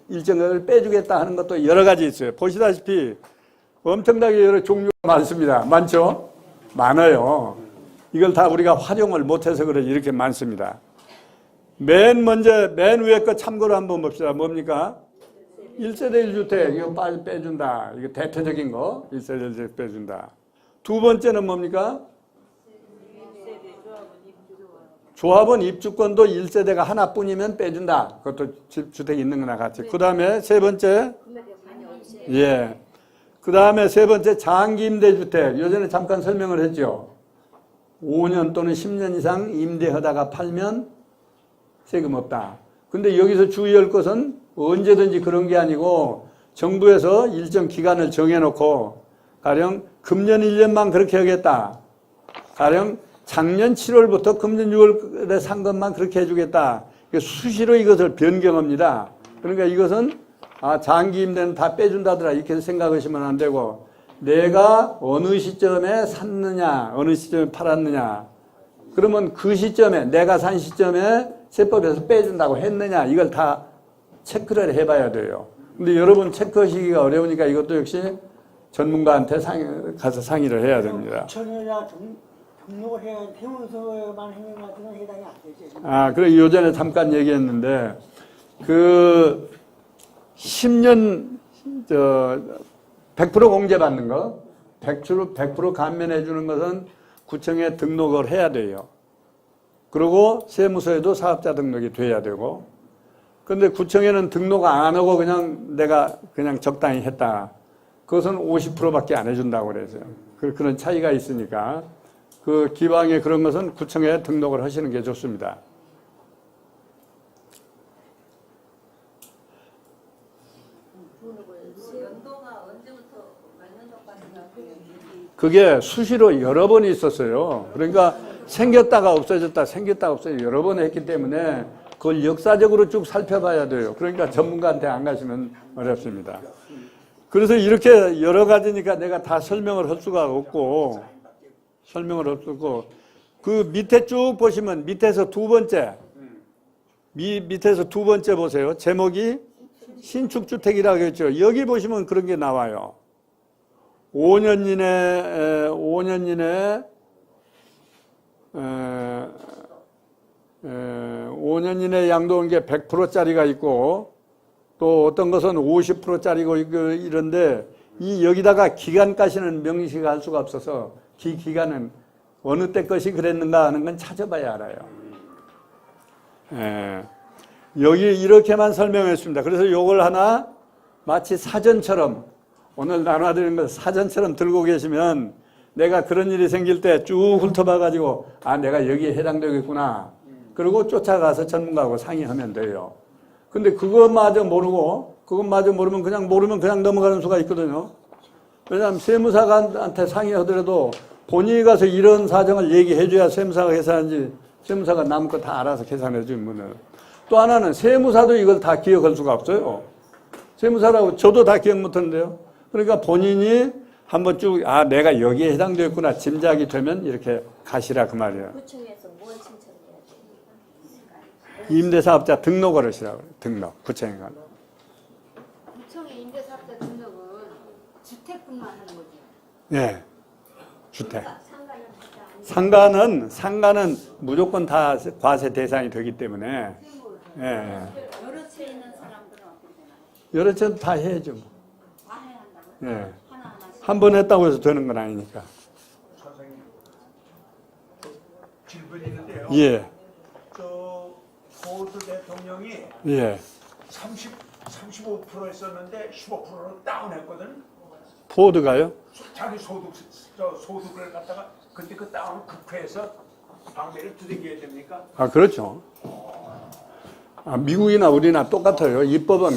A: 일정을 빼주겠다 하는 것도 여러 가지 있어요. 보시다시피 엄청나게 여러 종류가 많습니다. 많죠? 많아요. 이걸 다 우리가 활용을 못해서 그래 이렇게 많습니다. 맨 위에 거 참고로 한번 봅시다. 뭡니까? 1세대 1주택, 이거 빼준다. 이거 대표적인 거. 1세대 1주택 빼준다. 두 번째는 뭡니까? 조합원 입주권도 1세대가 하나뿐이면 빼준다. 그것도 주택이 있는 거나 같이. 그 다음에 세 번째, 예. 그 다음에 세 번째, 장기 임대주택. 예전에 잠깐 설명을 했죠. 5년 또는 10년 이상 임대하다가 팔면 세금 없다. 근데 여기서 주의할 것은 언제든지 그런 게 아니고 정부에서 일정 기간을 정해놓고 가령 금년 1년만 그렇게 하겠다. 가령 작년 7월부터 금년 6월에 산 것만 그렇게 해주겠다. 수시로 이것을 변경합니다. 그러니까 이것은 장기 임대는 다 빼준다더라 이렇게 생각하시면 안 되고 내가 어느 시점에 샀느냐 어느 시점에 팔았느냐 그러면 그 시점에 내가 산 시점에 세법에서 빼준다고 했느냐 이걸 다 체크를 해봐야 돼요. 근데 여러분 체크하시기가 어려우니까 이것도 역시 전문가한테 가서 상의를 해야 됩니다.
C: 구청에다 등록을 해야 세무서만 행위만큼은 해당이 안 되죠.
A: 그래 요전에 잠깐 얘기했는데 그 10년 100% 공제받는 거 100% 감면해 주는 것은 구청에 등록을 해야 돼요. 그리고 세무서에도 사업자 등록이 돼야 되고 근데 구청에는 등록 안 하고 그냥 내가 그냥 적당히 했다. 그것은 50%밖에 안 해준다고 그래서요. 그런 차이가 있으니까 그 기왕에 그런 것은 구청에 등록을 하시는 게 좋습니다.
D: 연도가 언제부터 몇 년도까지
A: 그게 수시로 여러 번이 있었어요. 그러니까 생겼다가 없어졌다, 생겼다가 없어졌다 여러 번 했기 때문에 그걸 역사적으로 쭉 살펴봐야 돼요. 그러니까 전문가한테 안 가시면 어렵습니다. 그래서 이렇게 여러 가지니까 내가 다 설명을 할 수가 없고 그 밑에 쭉 보시면 밑에서 두 번째 밑에서 두 번째 보세요. 제목이 신축주택이라고 했죠. 여기 보시면 그런 게 나와요. 5년 이내 양도한 게 100%짜리가 있고 또 어떤 것은 50%짜리고 이런데 여기다가 기간까지는 명시할 수가 없어서 기간은 어느 때 것이 그랬는가 하는 건 찾아봐야 알아요. 여기 이렇게만 설명했습니다. 그래서 이걸 하나 마치 사전처럼 오늘 나눠드리는 걸 사전처럼 들고 계시면 내가 그런 일이 생길 때 쭉 훑어봐가지고 내가 여기에 해당되겠구나. 그리고 쫓아가서 전문가하고 상의하면 돼요. 근데 그것마저 모르면 그냥 넘어가는 수가 있거든요. 왜냐하면 세무사한테 상의하더라도 본인이 가서 이런 사정을 얘기해줘야 세무사가 계산하지 세무사가 남은 거 다 알아서 계산해주면 또 하나는 세무사도 이걸 다 기억할 수가 없어요. 세무사라고 저도 다 기억 못하는데요. 그러니까 본인이 한번 쭉 내가 여기에 해당되었구나 짐작이 되면 이렇게 가시라 그 말이에요.
D: 구청에서 뭘 신청해야 돼요?
A: 임대사업자 등록을 하시라고 그래요. 등록 구청에 가면.
E: 구청의 임대사업자 등록은 주택뿐만 하는 거죠.
A: 네, 주택.
D: 상가는 하지
A: 상가는 무조건 다 과세 대상이 되기 때문에
D: 않아요. 여러 채 있는 사람들은 어떻게 되나요?
A: 여러 채 다 해야죠.
D: 다 해야 한다고요?
A: 예.
D: 하나하나씩.
A: 한 번 했다고 해서 되는 건 아니니까.
B: 선생님 질문이 있는데요.
A: 예,
B: 저 포드 대통령이
A: 예.
B: 35% 했었는데 15%로 다운했거든.
A: 포드가요?
B: 자기 소득을 갖다가 근데 그 다운 국회에서 방배를 두들겨야 됩니까?
A: 그렇죠. 미국이나 우리나 똑같아요. 입법은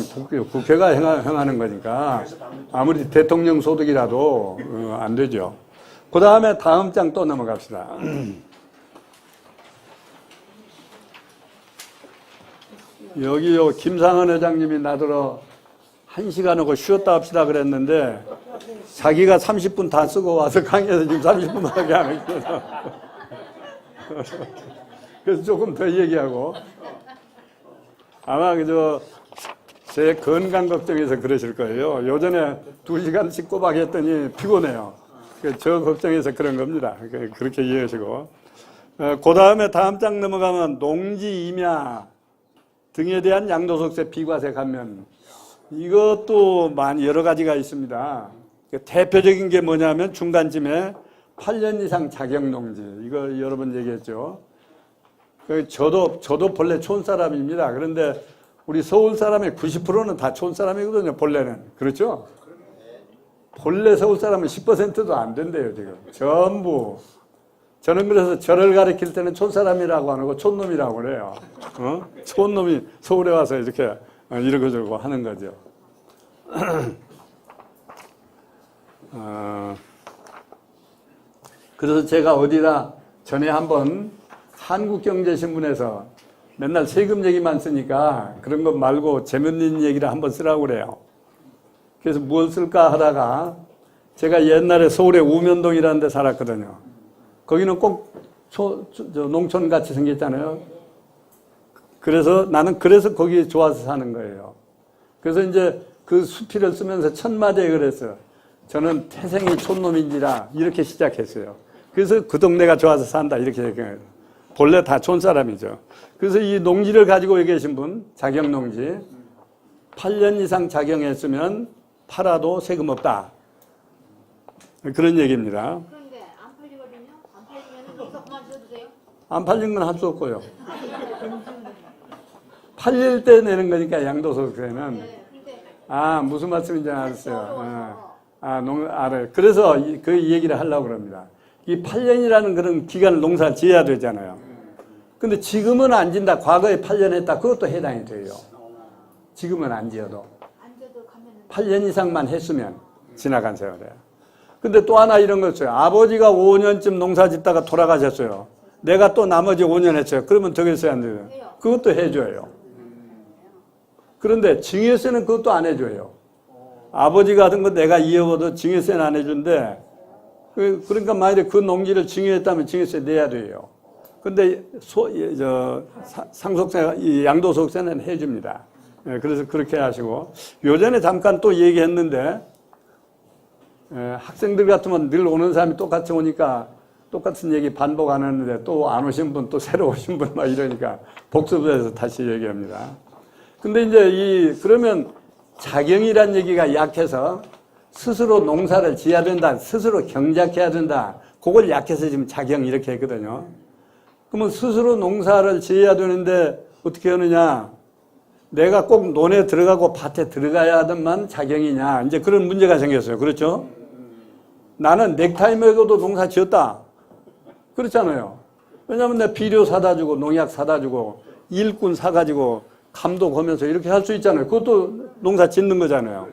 A: 국회가 행하는 거니까 아무리 대통령 소득이라도 안 되죠. 그 다음에 다음 장 또 넘어갑시다. 여기요 김상헌 회장님이 나더러 1시간하고 쉬었다 합시다 그랬는데 자기가 30분 다 쓰고 와서 강의에서 지금 30분밖에 안 했거든요. 그래서 조금 더 얘기하고 아마 제 건강 걱정해서 그러실 거예요. 요전에 2시간씩 꼬박 했더니 피곤해요. 저 걱정해서 그런 겁니다. 그렇게 이해하시고. 그 다음에 다음 장 넘어가면 농지 임야 등에 대한 양도소득세 비과세 감면. 이것도 많이 여러 가지가 있습니다. 대표적인 게 뭐냐면 중간쯤에 8년 이상 자격 농지. 이거 여러 번 얘기했죠. 저도 본래 촌 사람입니다. 그런데 우리 서울 사람의 90%는 다 촌 사람이거든요, 본래는. 그렇죠? 본래 서울 사람은 10%도 안 된대요, 지금. 전부. 저는 그래서 저를 가리킬 때는 촌 사람이라고 안 하고 촌놈이라고 그래요. 촌놈이 서울에 와서 이렇게 이러고 저러고 하는 거죠. 그래서 제가 어디다 전에 한번 한국경제신문에서 맨날 세금 얘기만 쓰니까 그런 것 말고 재밌는 얘기를 한번 쓰라고 그래요. 그래서 무엇 쓸까 하다가 제가 옛날에 서울에 우면동이라는 데 살았거든요. 거기는 꼭 농촌같이 생겼잖아요. 그래서 나는 거기 좋아서 사는 거예요. 그래서 이제 그 수필을 쓰면서 첫 마디에 그랬어요. 저는 태생이 촌놈인지라 이렇게 시작했어요. 그래서 그 동네가 좋아서 산다 이렇게 얘기해요. 본래 다 촌 사람이죠. 그래서 이 농지를 가지고 계신 분, 작용농지 8년 이상 작용했으면 팔아도 세금 없다. 그런 얘기입니다.
E: 그런데 안 팔리거든요. 안 팔리면 농사 그만 지어도 돼요?
A: 안 팔린 건 할 수 없고요. 팔릴 때 내는 거니까 양도소득세는.
E: 네. 근데
A: 아, 무슨 말씀인지 알았어요. 알아요. 그래서 그 얘기를 하려고 그럽니다. 이 8년이라는 그런 기간을 농사를 지어야 되잖아요. 근데 지금은 안 진다. 과거에 8년 했다. 그것도 해당이 돼요. 지금은 안 지어도.
E: 안 지어도 가면은
A: 8년 이상만 했으면 지나간 세월에. 근데 또 하나 이런 거 있어요. 아버지가 5년쯤 농사 짓다가 돌아가셨어요. 내가 또 나머지 5년 했어요. 그러면 더 했어야 안 돼요. 그것도 해줘요. 그런데 증여세는 그것도 안 해줘요. 아버지가 하던 거 내가 이어받아도 증여세는 안 해준대. 그러니까 만약에 그 농지를 증여했다면 증여세 내야 돼요. 근데 상속세, 양도소득세는 해줍니다. 그래서 그렇게 하시고. 요전에 잠깐 또 얘기했는데, 학생들 같으면 늘 오는 사람이 똑같이 오니까 똑같은 얘기 반복 안 하는데 또 안 오신 분, 또 새로 오신 분 막 이러니까 복습해서 다시 얘기합니다. 근데 이제 그러면 자경이란 얘기가 약해서 스스로 농사를 지어야 된다, 스스로 경작해야 된다. 그걸 약해서 지금 자경 이렇게 했거든요. 그러면 스스로 농사를 지어야 되는데 어떻게 하느냐? 내가 꼭 논에 들어가고 밭에 들어가야 하던만 자경이냐? 이제 그런 문제가 생겼어요. 그렇죠? 나는 넥타이 메고도 농사 지었다. 그렇잖아요. 왜냐하면 내가 비료 사다 주고 농약 사다 주고 일꾼 사가지고 감독하면서 이렇게 할 수 있잖아요. 그것도 농사 짓는 거잖아요.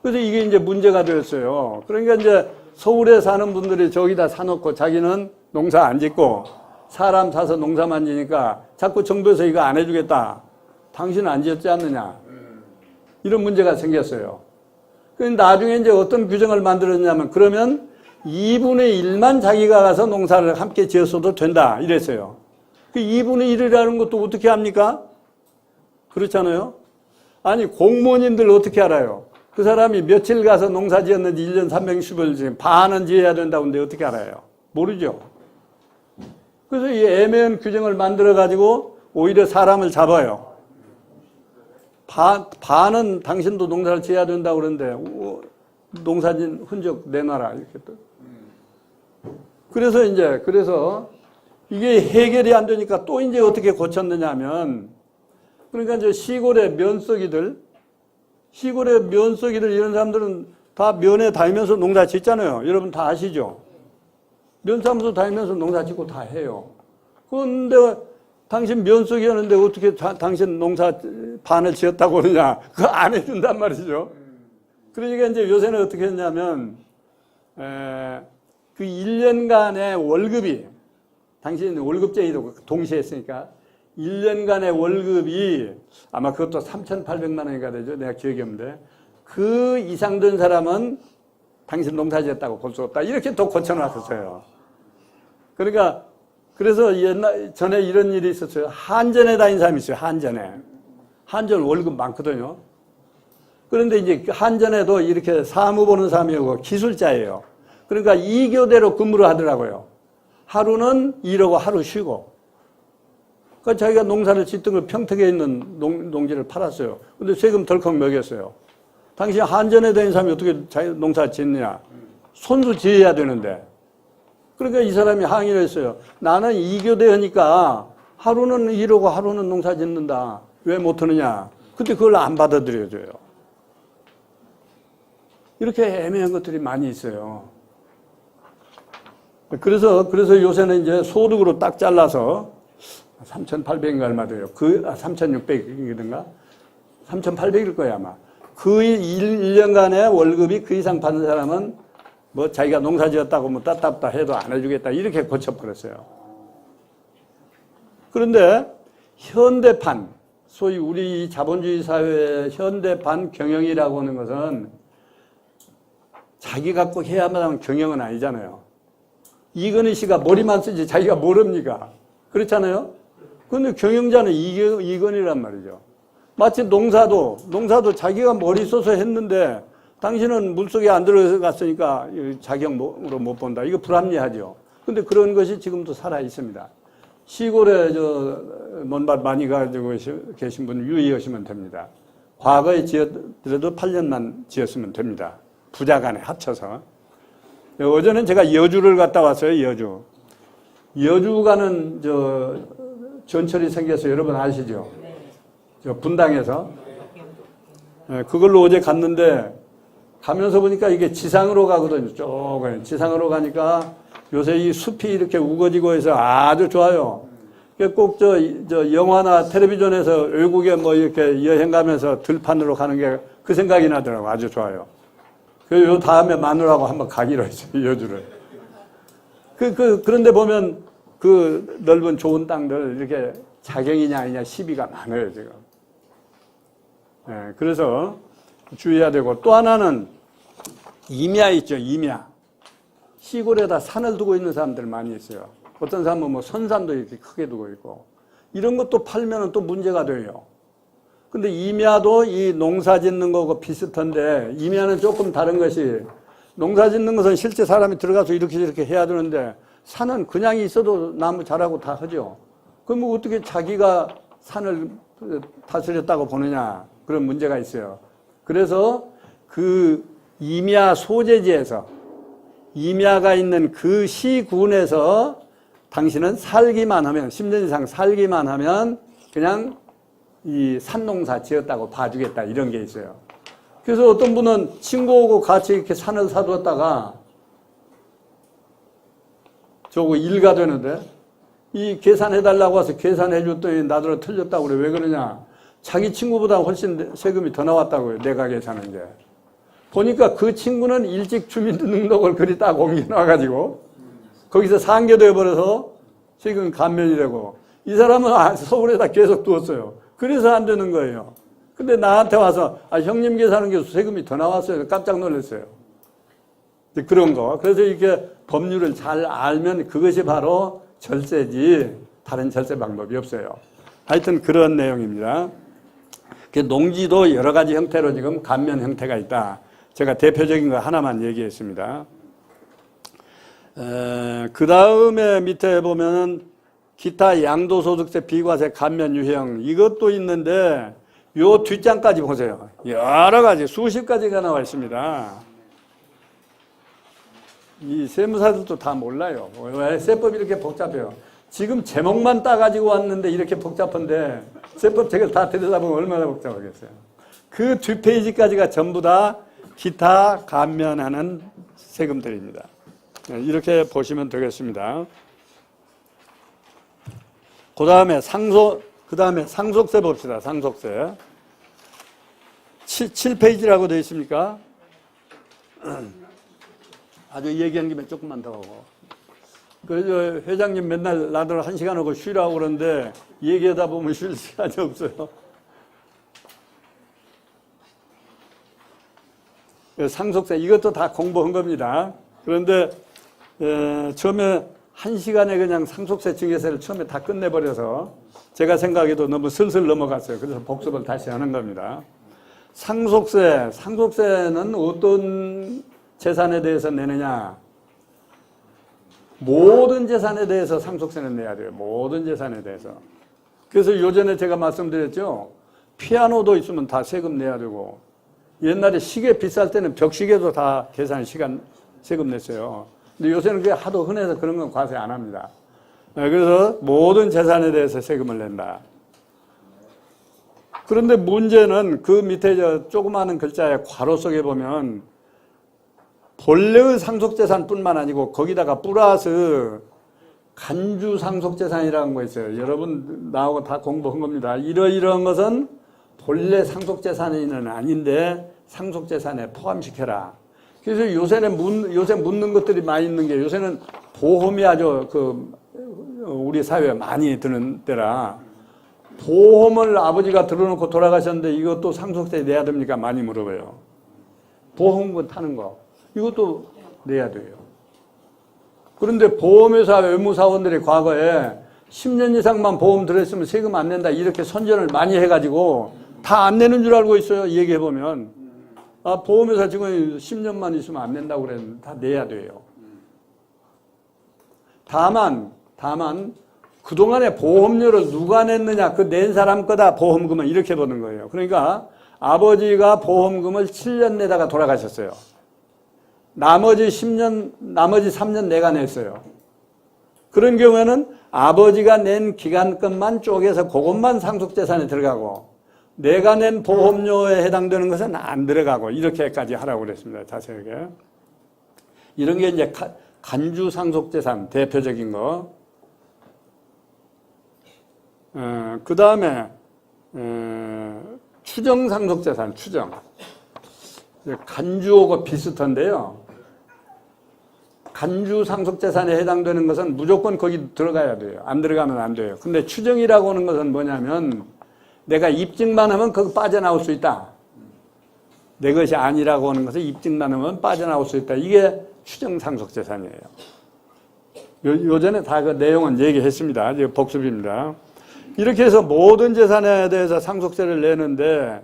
A: 그래서 이게 이제 문제가 되었어요. 그러니까 이제 서울에 사는 분들이 저기다 사놓고 자기는 농사 안 짓고 사람 사서 농사만 지니까 자꾸 정부에서 이거 안 해주겠다. 당신은 안 지었지 않느냐. 이런 문제가 생겼어요. 그런데 나중에 이제 어떤 규정을 만들었냐면 그러면 2분의 1만 자기가 가서 농사를 함께 지었어도 된다. 이랬어요. 그 2분의 1이라는 것도 어떻게 합니까? 그렇잖아요. 아니 공무원님들 어떻게 알아요? 그 사람이 며칠 가서 농사 지었는지 1년 360일 지금 반은 지어야 된다고 하는데 어떻게 알아요? 모르죠. 그래서 이 애매한 규정을 만들어 가지고 오히려 사람을 잡아요. 반은 당신도 농사를 지어야 된다고 그러는데 농사진 흔적 내놔라 이렇게 또. 그래서 이게 해결이 안 되니까 또 이제 어떻게 고쳤느냐면 그러니까 이제 시골의 면석이들 이런 사람들은 다 면에 다니면서 농사 짓잖아요. 여러분 다 아시죠? 면사무소 다니면서 농사 짓고 다 해요. 그런데 당신 면석이었는데 어떻게 당신 농사 반을 지었다고 그러냐? 그거 안 해준단 말이죠. 그러니까 이제 요새는 어떻게 했냐면, 그 1년간의 월급이, 당신이 월급쟁이도 동시에 했으니까, 1년간의 월급이 아마 그것도 3,800만 원인가 되죠. 내가 기억이 없는데. 그 이상 된 사람은 당신 농사 지었다고 볼 수 없다. 이렇게 또 고쳐놨었어요. 그러니까, 그래서 전에 이런 일이 있었어요. 한전에 다닌 사람이 있어요. 한전 월급 많거든요. 그런데 이제 한전에도 이렇게 사무 보는 사람이고 기술자예요. 그러니까 2교대로 근무를 하더라고요. 하루는 일하고 하루 쉬고. 그러니까 자기가 농사를 짓던 걸 평택에 있는 농지를 팔았어요. 근데 세금 덜컥 매겼어요. 당신 한전에 다닌 사람이 어떻게 자기 농사 짓느냐. 손수 지어야 되는데. 그러니까 이 사람이 항의를 했어요. 나는 2교대 하니까 하루는 일하고 하루는 농사 짓는다. 왜 못하느냐? 근데 그걸 안 받아들여줘요. 이렇게 애매한 것들이 많이 있어요. 그래서 요새는 이제 소득으로 딱 잘라서 3,800인가 얼마 돼요. 3,600이든가? 3,800일 거야, 아마. 그 1년간의 월급이 그 이상 받는 사람은 뭐 자기가 농사 지었다고 뭐 따따따 해도 안 해주겠다. 이렇게 고쳐버렸어요. 그런데 현대판, 소위 우리 자본주의 사회의 현대판 경영이라고 하는 것은 자기가 꼭 해야만 하는 경영은 아니잖아요. 이건희 씨가 머리만 쓰지 자기가 모릅니까? 그렇잖아요? 그런데 경영자는 이건희란 말이죠. 마치 농사도 자기가 머리 써서 했는데 당신은 물속에 안 들어갔으니까 자격으로 못 본다. 이거 불합리하죠. 근데 그런 것이 지금도 살아 있습니다. 시골에 먼 밭 많이 가지고 계신 분 유의하시면 됩니다. 과거에 지었더라도 8년만 지었으면 됩니다. 부자 간에 합쳐서. 어제는 제가 여주를 갔다 왔어요. 여주 가는 전철이 생겨서 여러분 아시죠? 저 분당에서. 그걸로 어제 갔는데 가면서 보니까 이게 지상으로 가거든요. 쭉 지상으로 가니까 요새 이 숲이 이렇게 우거지고 해서 아주 좋아요. 꼭 영화나 텔레비전에서 외국에 뭐 이렇게 여행 가면서 들판으로 가는 게 그 생각이 나더라고요. 아주 좋아요. 요 다음에 마누라하고 한번 가기로 했어요. 여주를. 그런데 보면 그 넓은 좋은 땅들 이렇게 자경이냐 아니냐 시비가 많아요, 지금. 그래서 주의해야 되고 또 하나는 임야 있죠, 임야. 시골에다 산을 두고 있는 사람들 많이 있어요. 어떤 사람은 뭐 선산도 이렇게 크게 두고 있고 이런 것도 팔면은 또 문제가 돼요. 근데 임야도 이 농사 짓는 거고 비슷한데 임야는 조금 다른 것이 농사 짓는 것은 실제 사람이 들어가서 이렇게 해야 되는데 산은 그냥 있어도 나무 자라고 다 하죠. 그럼 어떻게 자기가 산을 다스렸다고 보느냐 그런 문제가 있어요. 그래서 그 임야 소재지에서 임야가 있는 그 시군에서 당신은 살기만 하면 10년 이상 살기만 하면 그냥 이 산농사 지었다고 봐주겠다 이런 게 있어요. 그래서 어떤 분은 친구하고 같이 이렇게 산을 사두었다가 저거 일가 되는데 이 계산해달라고 와서 계산해줬더니 나더러 틀렸다고 그래. 왜 그러냐? 자기 친구보다 훨씬 세금이 더 나왔다고요. 내가 계산한 게. 보니까 그 친구는 일찍 주민등록을 그리 딱 옮겨놔가지고 거기서 상계되어버려서 세금 감면이 되고 이 사람은 서울에다 계속 두었어요. 그래서 안 되는 거예요. 근데 나한테 와서 형님 계산한 게 세금이 더 나왔어요. 깜짝 놀랐어요. 그런 거. 그래서 이렇게 법률을 잘 알면 그것이 바로 절세지 다른 절세 방법이 없어요. 하여튼 그런 내용입니다. 농지도 여러 가지 형태로 지금 감면 형태가 있다. 제가 대표적인 거 하나만 얘기했습니다. 그 다음에 밑에 보면은 기타 양도소득세 비과세 감면 유형 이것도 있는데 요 뒷장까지 보세요. 여러 가지 수십 가지가 나와 있습니다. 이 세무사들도 다 몰라요. 왜 세법이 이렇게 복잡해요. 지금 제목만 따가지고 왔는데 이렇게 복잡한데 세법 책을 다 들여다보면 얼마나 복잡하겠어요. 그 뒷페이지까지가 전부 다 기타 감면하는 세금들입니다. 이렇게 보시면 되겠습니다. 그 다음에 상속세 봅시다. 상속세. 7페이지라고 되어 있습니까? 아주 얘기한 김에 조금만 더 하고. 그래서 회장님 맨날 나들 1시간 하고 쉬라고 그러는데 얘기하다 보면 쉴 시간이 없어요. 상속세 이것도 다 공부한 겁니다. 그런데 처음에 1시간에 그냥 상속세 증여세를 처음에 다 끝내버려서 제가 생각해도 너무 슬슬 넘어갔어요. 그래서 복습을 다시 하는 겁니다. 상속세는 어떤 재산에 대해서 내느냐? 모든 재산에 대해서 상속세는 내야 돼요. 모든 재산에 대해서. 그래서 요전에 제가 말씀드렸죠. 피아노도 있으면 다 세금 내야 되고 옛날에 시계 비쌀 때는 벽시계도 다 계산 시간 세금 냈어요. 근데 요새는 그게 하도 흔해서 그런 건 과세 안 합니다. 그래서 모든 재산에 대해서 세금을 낸다. 그런데 문제는 그 밑에 저 조그마한 글자에 괄호 속에 보면 본래의 상속재산뿐만 아니고 거기다가 플러스 간주상속재산이라는 거 있어요. 여러분 나하고 다 공부한 겁니다. 이러이러한 것은 본래 상속재산은 아닌데 상속재산에 포함시켜라. 그래서 요새 묻는 것들이 많이 있는 게 요새는 보험이 아주 우리 사회에 많이 드는 때라 보험을 아버지가 들어놓고 돌아가셨는데 이것도 상속세 내야 됩니까? 많이 물어봐요. 보험금 타는 거. 이것도 내야 돼요. 그런데 보험회사 의무사원들이 과거에 10년 이상만 보험 들었으면 세금 안 낸다 이렇게 선전을 많이 해가지고 다 안 내는 줄 알고 있어요. 얘기해보면. 보험회사 지금 10년만 있으면 안 낸다고 그랬는데 다 내야 돼요. 다만 그동안에 보험료를 누가 냈느냐 그 낸 사람 거다 보험금은 이렇게 보는 거예요. 그러니까 아버지가 보험금을 7년 내다가 돌아가셨어요. 나머지 3년 내가 냈어요. 그런 경우에는 아버지가 낸 기간금만 쪼개서 그것만 상속재산에 들어가고 내가 낸 보험료에 해당되는 것은 안 들어가고 이렇게까지 하라고 그랬습니다. 자세하게. 이런 게 이제 간주상속재산 대표적인 거. 그 다음에 추정상속재산, 추정. 간주하고 비슷한데요. 간주상속재산에 해당되는 것은 무조건 거기 들어가야 돼요. 안 들어가면 안 돼요. 근데 추정이라고 하는 것은 뭐냐면 내가 입증만 하면 거기 빠져나올 수 있다. 내 것이 아니라고 하는 것은 입증만 하면 빠져나올 수 있다. 이게 추정상속재산이에요. 요전에 다 그 내용은 얘기했습니다. 이제 복습입니다. 이렇게 해서 모든 재산에 대해서 상속세를 내는데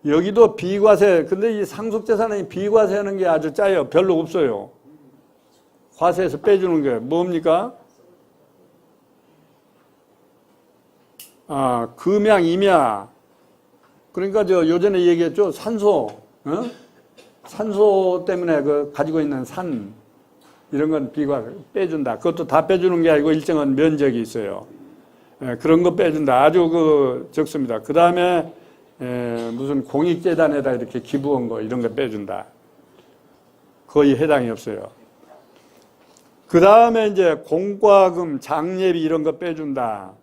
A: 여기도 비과세, 근데 이 상속재산은 비과세하는 게 아주 짜요. 별로 없어요. 과세에서 빼주는 게 뭡니까? 금양, 임야. 그러니까 저 요전에 얘기했죠. 산소, 산소 때문에 가지고 있는 산, 이런 건 비과세 빼준다. 그것도 다 빼주는 게 아니고 일정한 면적이 있어요. 그런 거 빼준다. 아주 적습니다. 그 다음에 무슨 공익재단에다 이렇게 기부한 거 이런 거 빼준다. 거의 해당이 없어요. 그 다음에 이제 공과금, 장례비 이런 거 빼준다.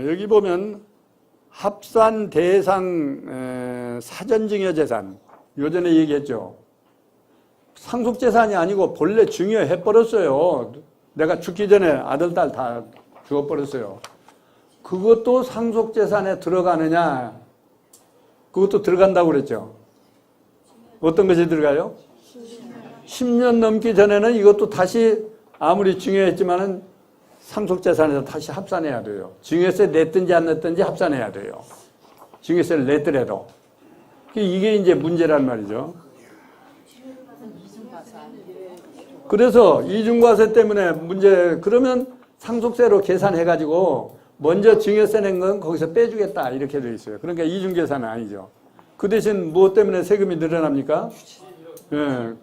A: 여기 보면 합산 대상 사전증여재산 요전에 얘기했죠. 상속재산이 아니고 본래 증여해버렸어요. 내가 죽기 전에 아들, 딸 다 죽어버렸어요. 그것도 상속재산에 들어가느냐? 그것도 들어간다고 그랬죠. 어떤 것이 들어가요? 10년 넘기 전에는 이것도 다시 아무리 증여했지만은 상속재산에서 다시 합산해야 돼요. 증여세 냈든지 안 냈든지 합산해야 돼요. 증여세를 냈더라도. 이게 이제 문제란 말이죠. 그래서 이중과세 때문에 문제, 그러면 상속세로 계산해가지고 먼저 증여세 낸 건 거기서 빼주겠다 이렇게 돼 있어요. 그러니까 이중계산은 아니죠. 그 대신 무엇 때문에 세금이 늘어납니까?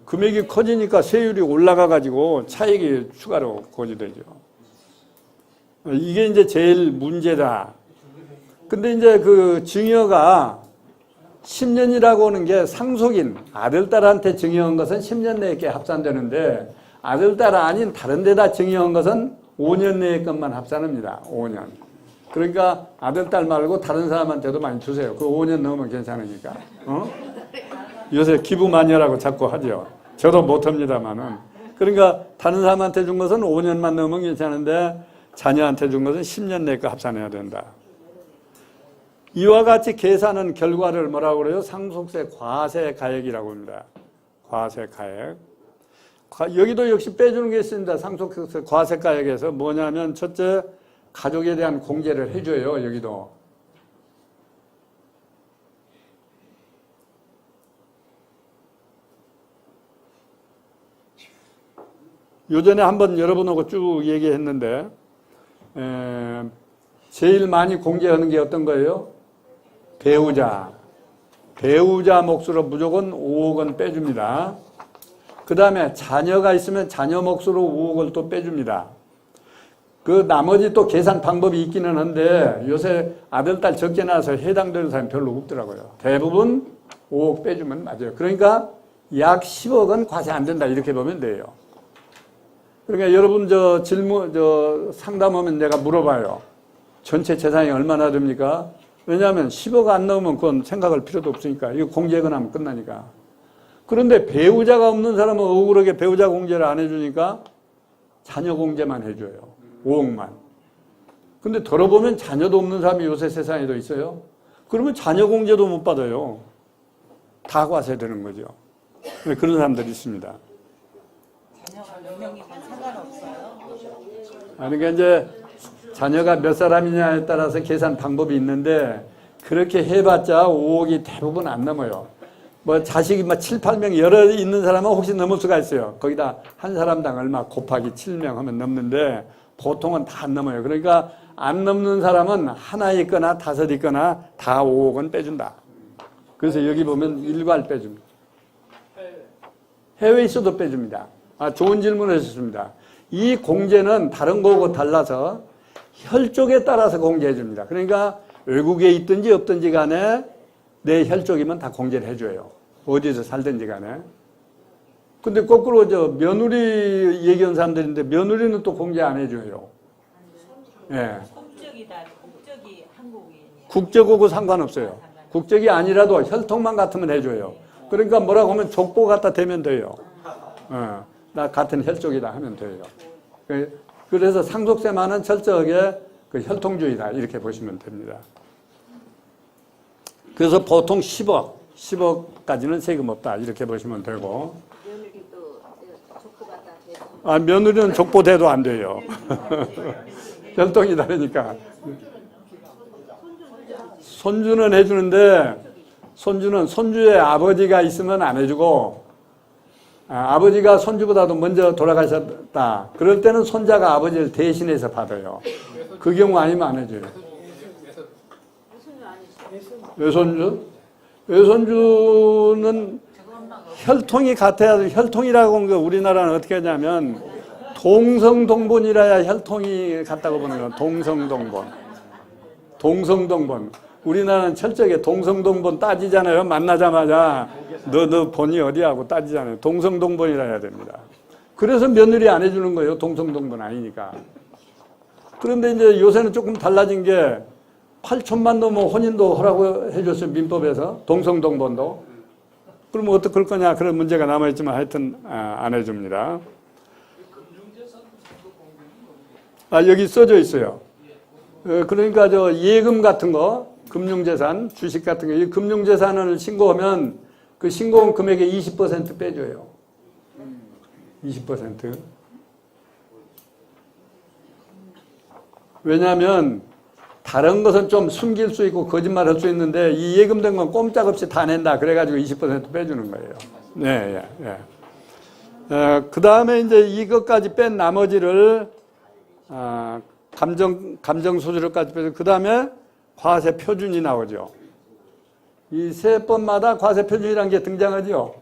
A: 금액이 커지니까 세율이 올라가가지고 차익이 추가로 고지되죠. 이게 이제 제일 문제다. 근데 이제 그 증여가 10년이라고 하는 게 상속인, 아들, 딸한테 증여한 것은 10년 내에 합산되는데 아들, 딸 아닌 다른 데다 증여한 것은 5년 내의 것만 합산합니다. 5년. 그러니까 아들, 딸 말고 다른 사람한테도 많이 주세요. 그 5년 넘으면 괜찮으니까. 요새 기부 많이 하라고 자꾸 하죠. 저도 못합니다만은. 그러니까 다른 사람한테 준 것은 5년만 넘으면 괜찮은데 자녀한테 준 것은 10년 내에 거 합산해야 된다. 이와 같이 계산한 결과를 뭐라고 그래요? 상속세 과세가액이라고 합니다. 과세가액. 여기도 역시 빼주는 게 있습니다. 상속세 과세가액에서 뭐냐면 첫째, 가족에 대한 공제를 해줘요. 여기도. 요전에 한번 여러분하고 쭉 얘기했는데 제일 많이 공제하는 게 어떤 거예요? 배우자. 배우자 몫으로 무조건 5억 원 빼줍니다. 그 다음에 자녀가 있으면 자녀 몫으로 5억을 또 빼줍니다. 그 나머지 또 계산 방법이 있기는 한데 요새 아들, 딸 적게 낳아서 해당되는 사람이 별로 없더라고요. 대부분 5억 빼주면 맞아요. 그러니까 약 10억은 과세 안 된다 이렇게 보면 돼요. 그러니까 여러분 상담하면 내가 물어봐요. 전체 재산이 얼마나 됩니까? 왜냐하면 10억 안 넣으면 그건 생각할 필요도 없으니까. 이거 공제건 하면 끝나니까. 그런데 배우자가 없는 사람은 억울하게 배우자 공제를 안 해주니까 자녀 공제만 해줘요. 5억만. 근데 들어보면 자녀도 없는 사람이 요새 세상에도 있어요. 그러면 자녀 공제도 못 받아요. 다 과세되는 거죠. 그런 사람들이 있습니다.
F: 자녀가 몇 명이면 상관없어요?
A: 그러니까 이제 자녀가 몇 사람이냐에 따라서 계산 방법이 있는데 그렇게 해봤자 5억이 대부분 안 넘어요. 뭐 자식이 막 7, 8명 여러 있는 사람은 혹시 넘을 수가 있어요. 거기다 한 사람당 얼마 곱하기 7명 하면 넘는데 보통은 다 안 넘어요. 그러니까 안 넘는 사람은 하나 있거나 다섯 있거나 다 5억은 빼준다. 그래서 여기 보면 일괄 빼줍니다. 해외에 있어도 빼줍니다. 좋은 질문을 하셨습니다. 이 공제는 다른 거하고 달라서 혈족에 따라서 공제해 줍니다. 그러니까 외국에 있든지 없든지 간에 내 혈족이면 다 공제를 해줘요. 어디서 살든지 간에. 근데 거꾸로 며느리 얘기한 사람들인데 며느리는 또 공제 안 해줘요. 예.
F: 국적이 한국인이야.
A: 국적하고 상관없어요. 국적이 아니라도 혈통만 같으면 해줘요. 그러니까 뭐라고 하면 족보 갖다 대면 돼요. 나 같은 혈족이다 하면 돼요. 그래서 상속세만은 철저하게 그 혈통주의다 이렇게 보시면 됩니다. 그래서 보통 10억까지는 세금 없다 이렇게 보시면 되고.
D: 며느리도 족보 갖다 대고.
A: 며느리는 족보대도 안 돼요. 혈통이 다르니까. 손주는 해주는데 손주는 손주의 아버지가 있으면 안 해주고 아버지가 손주보다도 먼저 돌아가셨다. 그럴 때는 손자가 아버지를 대신해서 받아요. 그 경우 아니면 안 해줘요. 외손주? 외손주는 혈통이 같아야 돼. 혈통이라고 하는 거 우리나라는 어떻게 하냐면 동성동본이라야 혈통이 같다고 보는 거예요. 동성동본. 우리나라는 철저하게 동성동본 따지잖아요. 만나자마자 너 본이 어디하고 따지잖아요. 동성동본이라 해야 됩니다. 그래서 며느리 안 해주는 거예요. 동성동본 아니니까. 그런데 이제 요새는 조금 달라진 게 8천만 넘으면 혼인도 하라고 해줬어요. 민법에서. 동성동본도. 그러면 어떻게 할 거냐. 그런 문제가 남아있지만 하여튼 안 해줍니다. 여기 써져 있어요. 그러니까 예금 같은 거 금융재산, 주식 같은 거, 이 금융재산을 신고하면 그 신고한 금액의 20% 빼줘요. 20%. 왜냐하면 다른 것은 좀 숨길 수 있고 거짓말 할 수 있는데 이 예금된 건 꼼짝없이 다 낸다. 그래가지고 20% 빼주는 거예요. 네, 예. 그 다음에 이제 이것까지 뺀 나머지를, 감정소지료까지 빼서 그 다음에 과세 표준이 나오죠. 이 세 번마다 과세 표준이라는 게 등장하죠.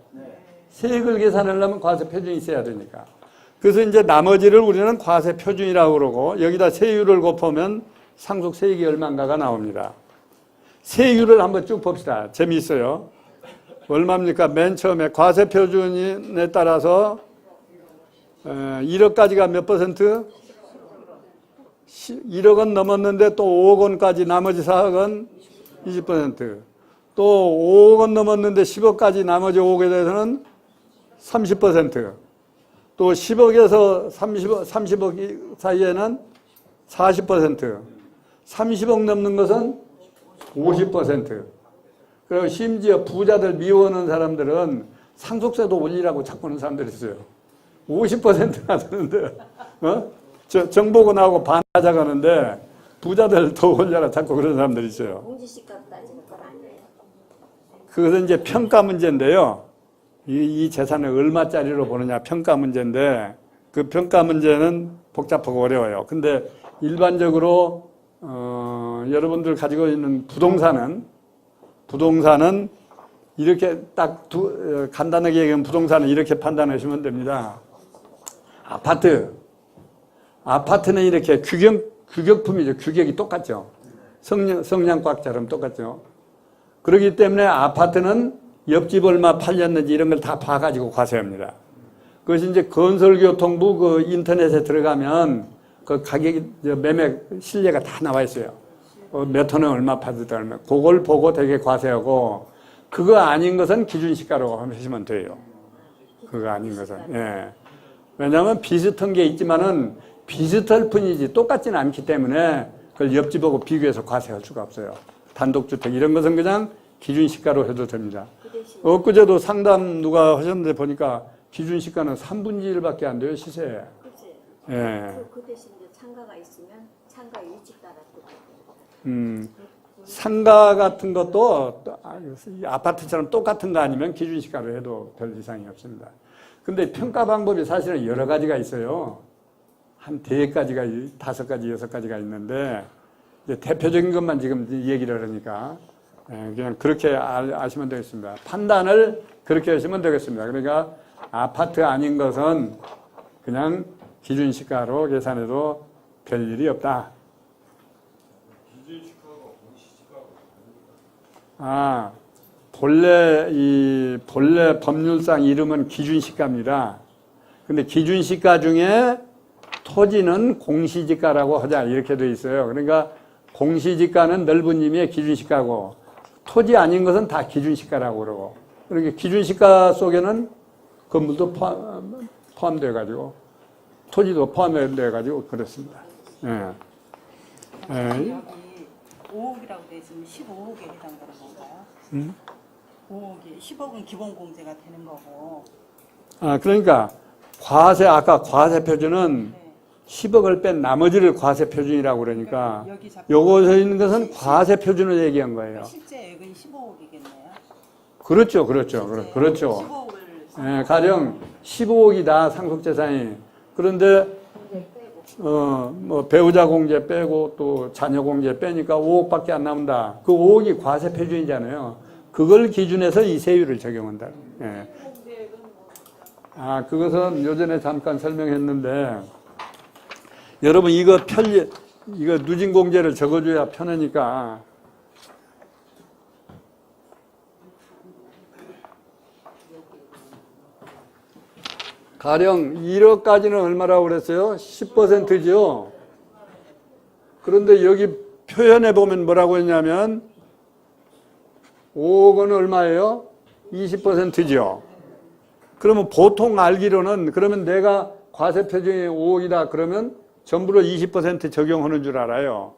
A: 세액을 계산하려면 과세 표준이 있어야 되니까. 그래서 이제 나머지를 우리는 과세 표준이라고 그러고 여기다 세율을 곱하면 상속세액이 얼마인가가 나옵니다. 세율을 한번 쭉 봅시다. 재미있어요. 얼마입니까? 맨 처음에 과세 표준에 따라서 1억까지가 몇 퍼센트? 1억은 넘었는데 또 5억 원까지 나머지 4억은 20%. 또 5억 원 넘었는데 10억까지 나머지 5억에 대해서는 30%. 또 10억에서 30억 사이에는 40%. 30억 넘는 것은 50%. 그리고 심지어 부자들 미워하는 사람들은 상속세도 올리라고 자꾸 하는 사람들이 있어요. 50%나 되는데, 정보고 나하고 반하자고 하는데, 부자들 더 올려라 자꾸 그런 사람들이 있어요.
D: 공지시값 따지는 건 아니에요.
A: 그것은 이제 평가 문제인데요. 이 재산을 얼마짜리로 보느냐 평가 문제인데, 그 평가 문제는 복잡하고 어려워요. 근데 일반적으로, 여러분들 가지고 있는 부동산은 이렇게 딱 간단하게 얘기하면 부동산은 이렇게 판단하시면 됩니다. 아파트는 이렇게 규격품이죠. 규격이 똑같죠. 성냥꽉처럼 똑같죠. 그렇기 때문에 아파트는 옆집 얼마 팔렸는지 이런 걸 다 봐가지고 과세합니다. 그것이 이제 건설교통부 그 인터넷에 들어가면 그 가격이, 매매 실례가 다 나와 있어요. 몇 톤에 얼마 팔았다, 얼마. 그걸 보고 되게 과세하고, 그거 아닌 것은 기준시가로 하시면 돼요. 그거 아닌 것은. 예. 왜냐하면 비슷한 게 있지만은 비슷할 뿐이지 똑같지는 않기 때문에 그걸 옆집하고 비교해서 과세할 수가 없어요. 단독주택 이런 것은 그냥 기준시가로 해도 됩니다. 엊그제도 상담 누가 하셨는데 보니까 기준시가는 3분의 1밖에 안 돼요, 시세에.
D: 그치.
A: 예.
D: 그 대신 이제 상가가 있으면 상가 일찍 따라 또.
A: 상가 같은 것도 아파트처럼 똑같은 거 아니면 기준시가로 해도 별 이상이 없습니다. 근데 평가 방법이 사실은 여러 가지가 있어요. 한 4가지가, 5가지, 6가지가 있는데, 이제 대표적인 것만 지금 얘기를 하니까, 그냥 그렇게 아시면 되겠습니다. 판단을 그렇게 하시면 되겠습니다. 그러니까 아파트 아닌 것은 그냥 기준시가로 계산해도 별 일이 없다. 본래 법률상 이름은 기준시가입니다. 근데 기준시가 중에 토지는 공시지가라고 하자 이렇게 돼 있어요. 그러니까 공시지가는 넓은 의미의 기준시가고 토지 아닌 것은 다 기준시가라고 그러고, 그러니까 기준시가 속에는 건물도 포함되어 가지고 토지도 포함되어 가지고 그렇습니다. 예.
F: 여기 5억이라고 돼 있으면 15억에 해당되는 건가요? 5억이 10억은 기본 공제가 되는 거고.
A: 그러니까 아까 과세 표준은 10억을 뺀 나머지를 과세 표준이라고 그러니까 요거 서 있는 것은 과세 표준을 얘기한 거예요.
F: 실제 액은 15억이겠네요.
A: 그렇죠. 15억을 가령 15억이다 상속재산이. 그런데 뭐 배우자 공제 빼고 또 자녀 공제 빼니까 5억밖에 안 남는다. 그 5억이 과세 표준이잖아요. 그걸 기준해서 이 세율을 적용한다. 예. 그것은 요전에 잠깐 설명했는데, 여러분 이거 누진 공제를 적어줘야 편하니까. 가령 1억까지는 얼마라고 그랬어요? 10%죠. 그런데 여기 표현해 보면 뭐라고 했냐면 5억은 얼마예요? 20%죠. 그러면 보통 알기로는, 그러면 내가 과세 표준이 5억이다 그러면 전부로 20% 적용하는 줄 알아요.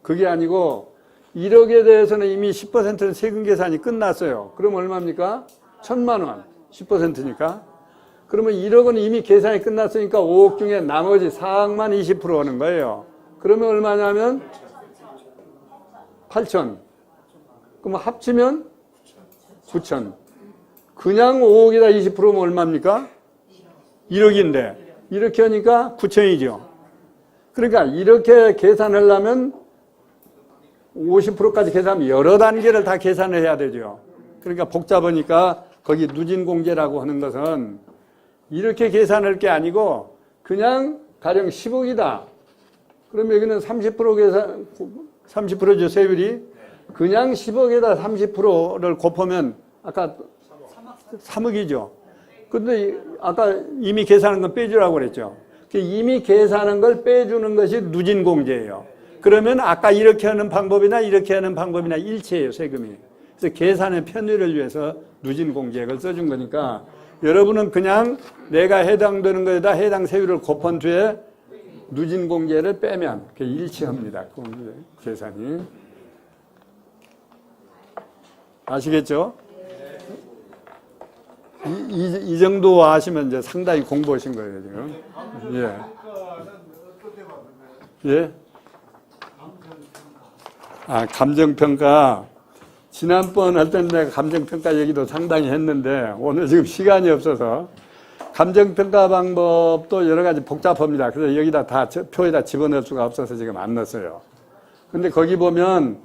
A: 그게 아니고 1억에 대해서는 이미 10%는 세금 계산이 끝났어요. 그럼 얼마입니까? 1,000만 원. 10%니까. 그러면 1억은 이미 계산이 끝났으니까 5억 중에 나머지 4억만 20% 하는 거예요. 그러면 얼마냐면 8천. 그럼 합치면 9천. 그냥 5억에다 20%면 얼마입니까? 1억인데 이렇게 하니까 9천이죠. 그러니까 이렇게 계산하려면 50%까지 계산하면 여러 단계를 다 계산을 해야 되죠. 그러니까 복잡하니까 거기 누진공제라고 하는 것은 이렇게 계산할 게 아니고 그냥 가령 10억이다. 그럼 여기는 30% 계산, 30%죠, 세율이. 그냥 10억에다 30%를 곱하면 아까 3억이죠. 근데 아까 이미 계산한 건 빼주라고 그랬죠. 이미 계산한 걸 빼주는 것이 누진공제예요. 그러면 아까 이렇게 하는 방법이나 이렇게 하는 방법이나 일치해요, 세금이. 그래서 계산의 편의를 위해서 누진공제액을 써준 거니까 여러분은 그냥 내가 해당되는 거에다 해당 세율을 곱한 뒤에 누진공제를 빼면 일치합니다. 계산이. 아시겠죠? 이 정도 아시면 이제 상당히 공부하신 거예요, 지금. 예. 감정평가. 지난번 할 때는 내가 감정평가 얘기도 상당히 했는데, 오늘 지금 시간이 없어서. 감정평가 방법도 여러 가지 복잡합니다. 그래서 여기다 다 표에다 집어넣을 수가 없어서 지금 안 넣었어요. 근데 거기 보면,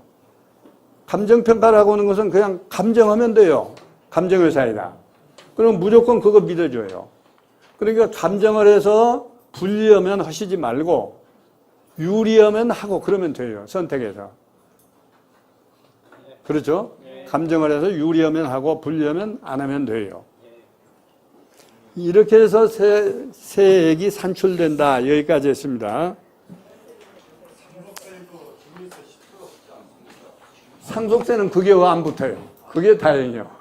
A: 감정평가라고 하는 것은 그냥 감정하면 돼요. 감정의사이다. 그럼 무조건 그거 믿어줘요. 그러니까 감정을 해서 불리하면 하시지 말고 유리하면 하고 그러면 돼요. 선택해서. 그렇죠? 감정을 해서 유리하면 하고 불리하면 안 하면 돼요. 이렇게 해서 세액이 산출된다. 여기까지 했습니다. 상속세는 그게 왜 안 붙어요? 그게 다행이요.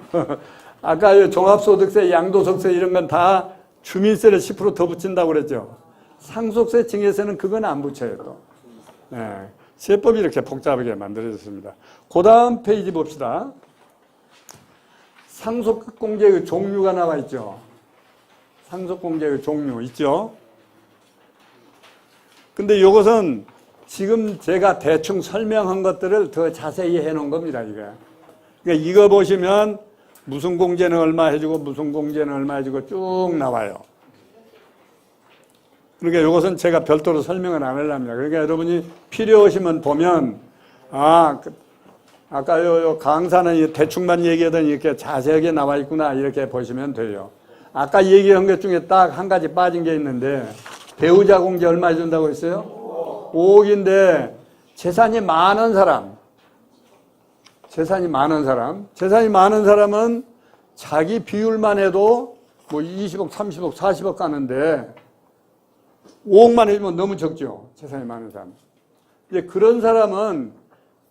A: 아까 종합소득세, 양도소득세 이런 건 다 주민세를 10% 더 붙인다고 그랬죠. 상속세, 증여세는 그건 안 붙여요. 또. 네. 세법이 이렇게 복잡하게 만들어졌습니다. 그 다음 페이지 봅시다. 상속공제의 종류가 나와 있죠. 상속공제의 종류 있죠. 근데 이것은 지금 제가 대충 설명한 것들을 더 자세히 해놓은 겁니다. 이게. 그러니까 이거 보시면 무슨 공제는 얼마 해주고 무슨 공제는 얼마 해주고 쭉 나와요. 그러니까 이것은 제가 별도로 설명을 안 하려합니다. 그러니까 여러분이 필요하시면 보면 아까 요 강사는 대충만 얘기하더니 이렇게 자세하게 나와 있구나 이렇게 보시면 돼요. 아까 얘기한 것 중에 딱 한 가지 빠진 게 있는데 배우자 공제 얼마 해준다고 했어요? 5억인데 재산이 많은 사람은 자기 비율만 해도 뭐 20억, 30억, 40억 가는데 5억만 해주면 너무 적죠. 재산이 많은 사람. 이제 그런 사람은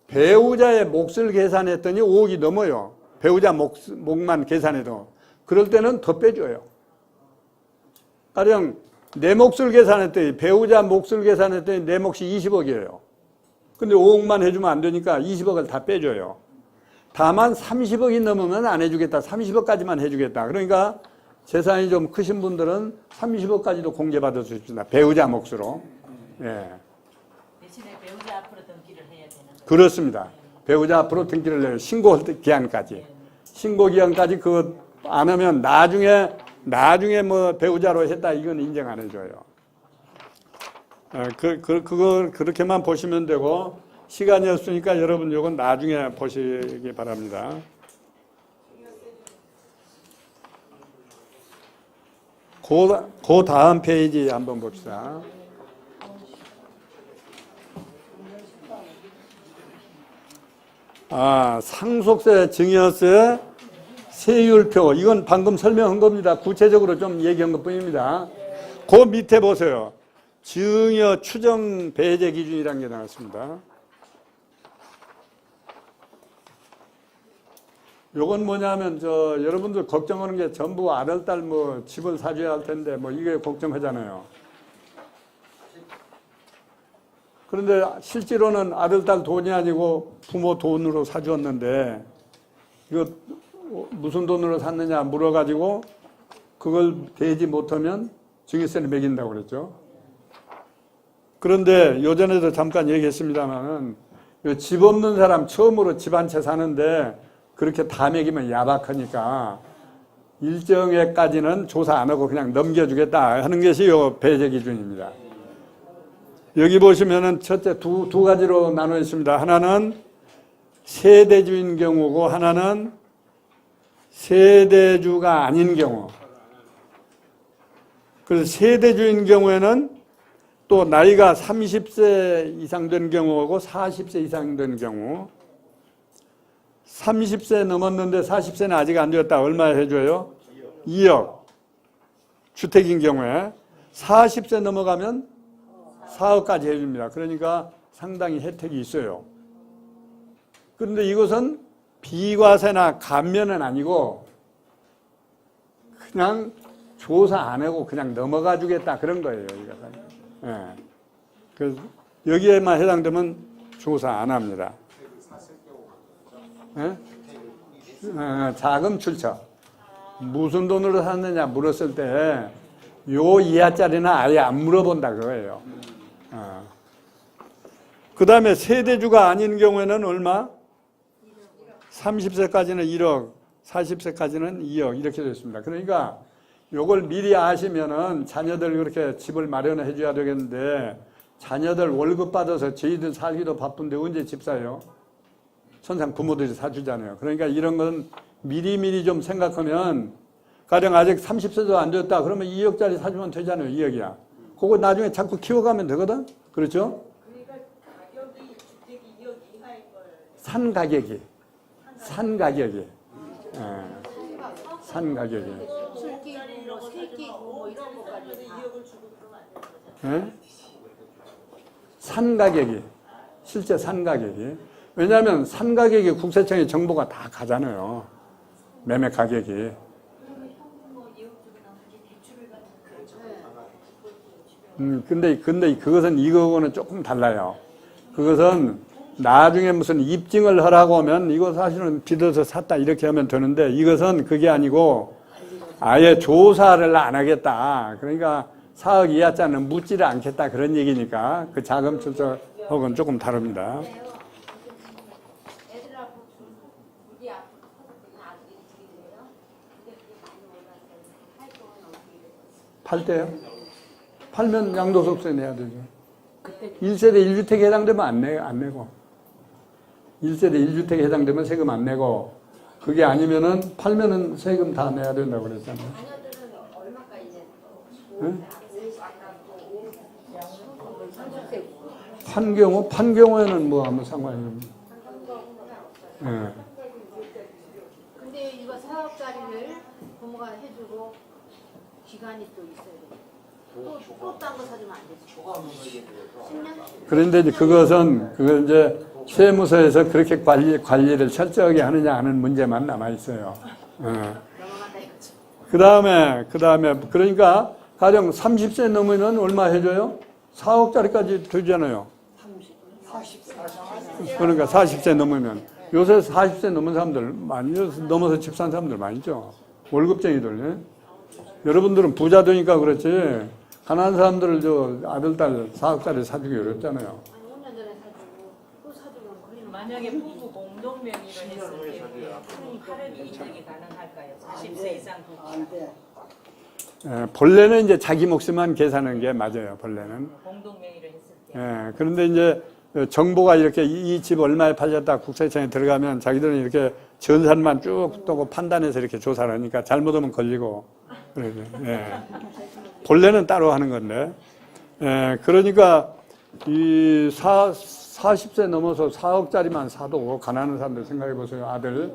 A: 배우자의 몫을 계산했더니 5억이 넘어요. 배우자 몫만 계산해도. 그럴 때는 더 빼줘요. 가령 내 몫을 계산했더니 배우자 몫을 계산했더니 내 몫이 20억이에요. 근데 5억만 해주면 안 되니까 20억을 다 빼줘요. 다만 30억이 넘으면 안 해주겠다. 30억까지만 해주겠다. 그러니까 재산이 좀 크신 분들은 30억까지도 공제받을 수 있습니다. 배우자 몫으로. 예.
F: 대신에 배우자 앞으로 등기를 해야 되는 거예요.
A: 그렇습니다. 배우자 앞으로 등기를 내요. 신고 기한까지. 신고 기한까지 그거 안 하면 나중에 뭐 배우자로 했다 이건 인정 안 해줘요. 그걸 그렇게만 보시면 되고 시간이 없으니까 여러분 이건 나중에 보시기 바랍니다. 그 다음 페이지 한번 봅시다. 상속세, 증여세, 세율표. 이건 방금 설명한 겁니다. 구체적으로 좀 얘기한 것 뿐입니다. 그 밑에 보세요. 증여 추정 배제 기준이라는 게 나왔습니다. 요건 뭐냐면 여러분들 걱정하는 게 전부 아들, 딸 뭐 집을 사줘야 할 텐데 뭐 이게 걱정하잖아요. 그런데 실제로는 아들, 딸 돈이 아니고 부모 돈으로 사주었는데 이거 무슨 돈으로 샀느냐 물어가지고 그걸 대지 못하면 증여세를 매긴다고 그랬죠. 그런데 요전에도 잠깐 얘기했습니다만은 집 없는 사람 처음으로 집 한 채 사는데 그렇게 다 매기면 야박하니까 일정액까지는 조사 안 하고 그냥 넘겨주겠다 하는 것이 요 배제 기준입니다. 여기 보시면은 첫째 두 가지로 나눠 있습니다. 하나는 세대주인 경우고 하나는 세대주가 아닌 경우. 그래서 세대주인 경우에는 또 나이가 30세 이상 된 경우하고 40세 이상 된 경우. 30세 넘었는데 40세는 아직 안 되었다. 얼마 해줘요? 2억. 주택인 경우에. 40세 넘어가면 4억까지 해줍니다. 그러니까 상당히 혜택이 있어요. 그런데 이것은 비과세나 감면은 아니고 그냥 조사 안 하고 그냥 넘어가 주겠다 그런 거예요. 예. 그래서 여기에만 해당되면 조사 안 합니다. 예? 자금 출처. 무슨 돈으로 샀느냐 물었을 때 요 이하짜리는 아예 안 물어본다 그거예요. 그 다음에 세대주가 아닌 경우에는 얼마? 30세까지는 1억, 40세까지는 2억 이렇게 됐습니다. 그러니까 요걸 미리 아시면은 자녀들 그렇게 집을 마련해 줘야 되겠는데 자녀들 월급 받아서 저희들 살기도 바쁜데 언제 집 사요? 천상 부모들이 사주잖아요. 그러니까 이런 건 미리미리 좀 생각하면 가령 아직 30세도 안 됐다 그러면 2억짜리 사주면 되잖아요. 2억이야. 그거 나중에 자꾸 키워가면 되거든. 그렇죠?
F: 그러니까 가격이 주택이 2억 이하인 걸.
A: 산 가격이. 산 가격이. 예. 산 가격이.
E: 술기, 뭐 세기, 뭐 이런 것까지 다.
F: 2억을 주고 그러면 안 되는 거잖아.
A: 예? 산 가격이. 실제 산 가격이. 왜냐하면 산 가격이 국세청에 정보가 다 가잖아요. 매매 가격이. 근데 그것은 이거하고는 조금 달라요. 그것은 나중에 무슨 입증을 하라고 하면 이거 사실은 빚어서 샀다 이렇게 하면 되는데 이것은 그게 아니고 아예 조사를 안 하겠다. 그러니까 4억 이하짜는 묻지를 않겠다 그런 얘기니까 그 자금 출처하고는 조금 다릅니다.
E: 애들 앞으로 우리 앞으로 커서 아들이 들이래요. 근데 그게 많이 올랐어요. 할 거는 어떻게 돼요?
A: 팔 때요? 팔면 양도소득세 내야 되죠. 1세대 1주택에 해당되면 안 내고. 1세대 1주택에 해당되면 세금 안 내고. 그게 아니면은 팔면은 세금 다 내야 된다고 그랬잖아요.
E: 자녀들은 얼마까지 이제
A: 응?
E: 상속세
A: 판 경우에는 뭐 아무 상관이 없습니다. 예.
E: 근데 이거 4억짜리를 부모가 해주고 기간이 또 있어야 돼. 또 딴 거 사주면 안 되지. 10년?
A: 그런데 이제 그걸 이제 세무서에서 그렇게 관리를 철저하게 하느냐 하는 문제만 남아 있어요.
E: 넘어간다 이거지.
A: 그 다음에 그러니까 가령 30세 넘으면 얼마 해줘요? 4억짜리까지 되잖아요.
C: 40세.
A: 그러니까 40세 넘으면 요새 40세 넘은 사람들 많이 넘어서 집 산 사람들 많죠. 월급쟁이들. 예? 여러분들은 부자 되니까 그렇지. 가난한 사람들을 아들, 딸 4억짜리 사주기 어렵잖아요.
E: 아니 5년 전에 사주고 또 사주면 거리는
F: 만약에 부부 공동 명의로 했을 때 8억 이상이 가능할까요? 40세 이상 부부.
C: 안 돼.
A: 본래는 이제 자기 몫만 계산하는 게 맞아요. 본래는.
F: 공동 명의로 했을 때.
A: 그런데 이제 정보가 이렇게 이 집 얼마에 팔렸다 국세청에 들어가면 자기들은 이렇게 전산만 쭉 떠고 판단해서 이렇게 조사를 하니까 잘못하면 걸리고 그래요. 본래는 따로 하는 건데. 그러니까 이 40세 넘어서 4억짜리만 사도 가난한 사람들 생각해 보세요. 아들.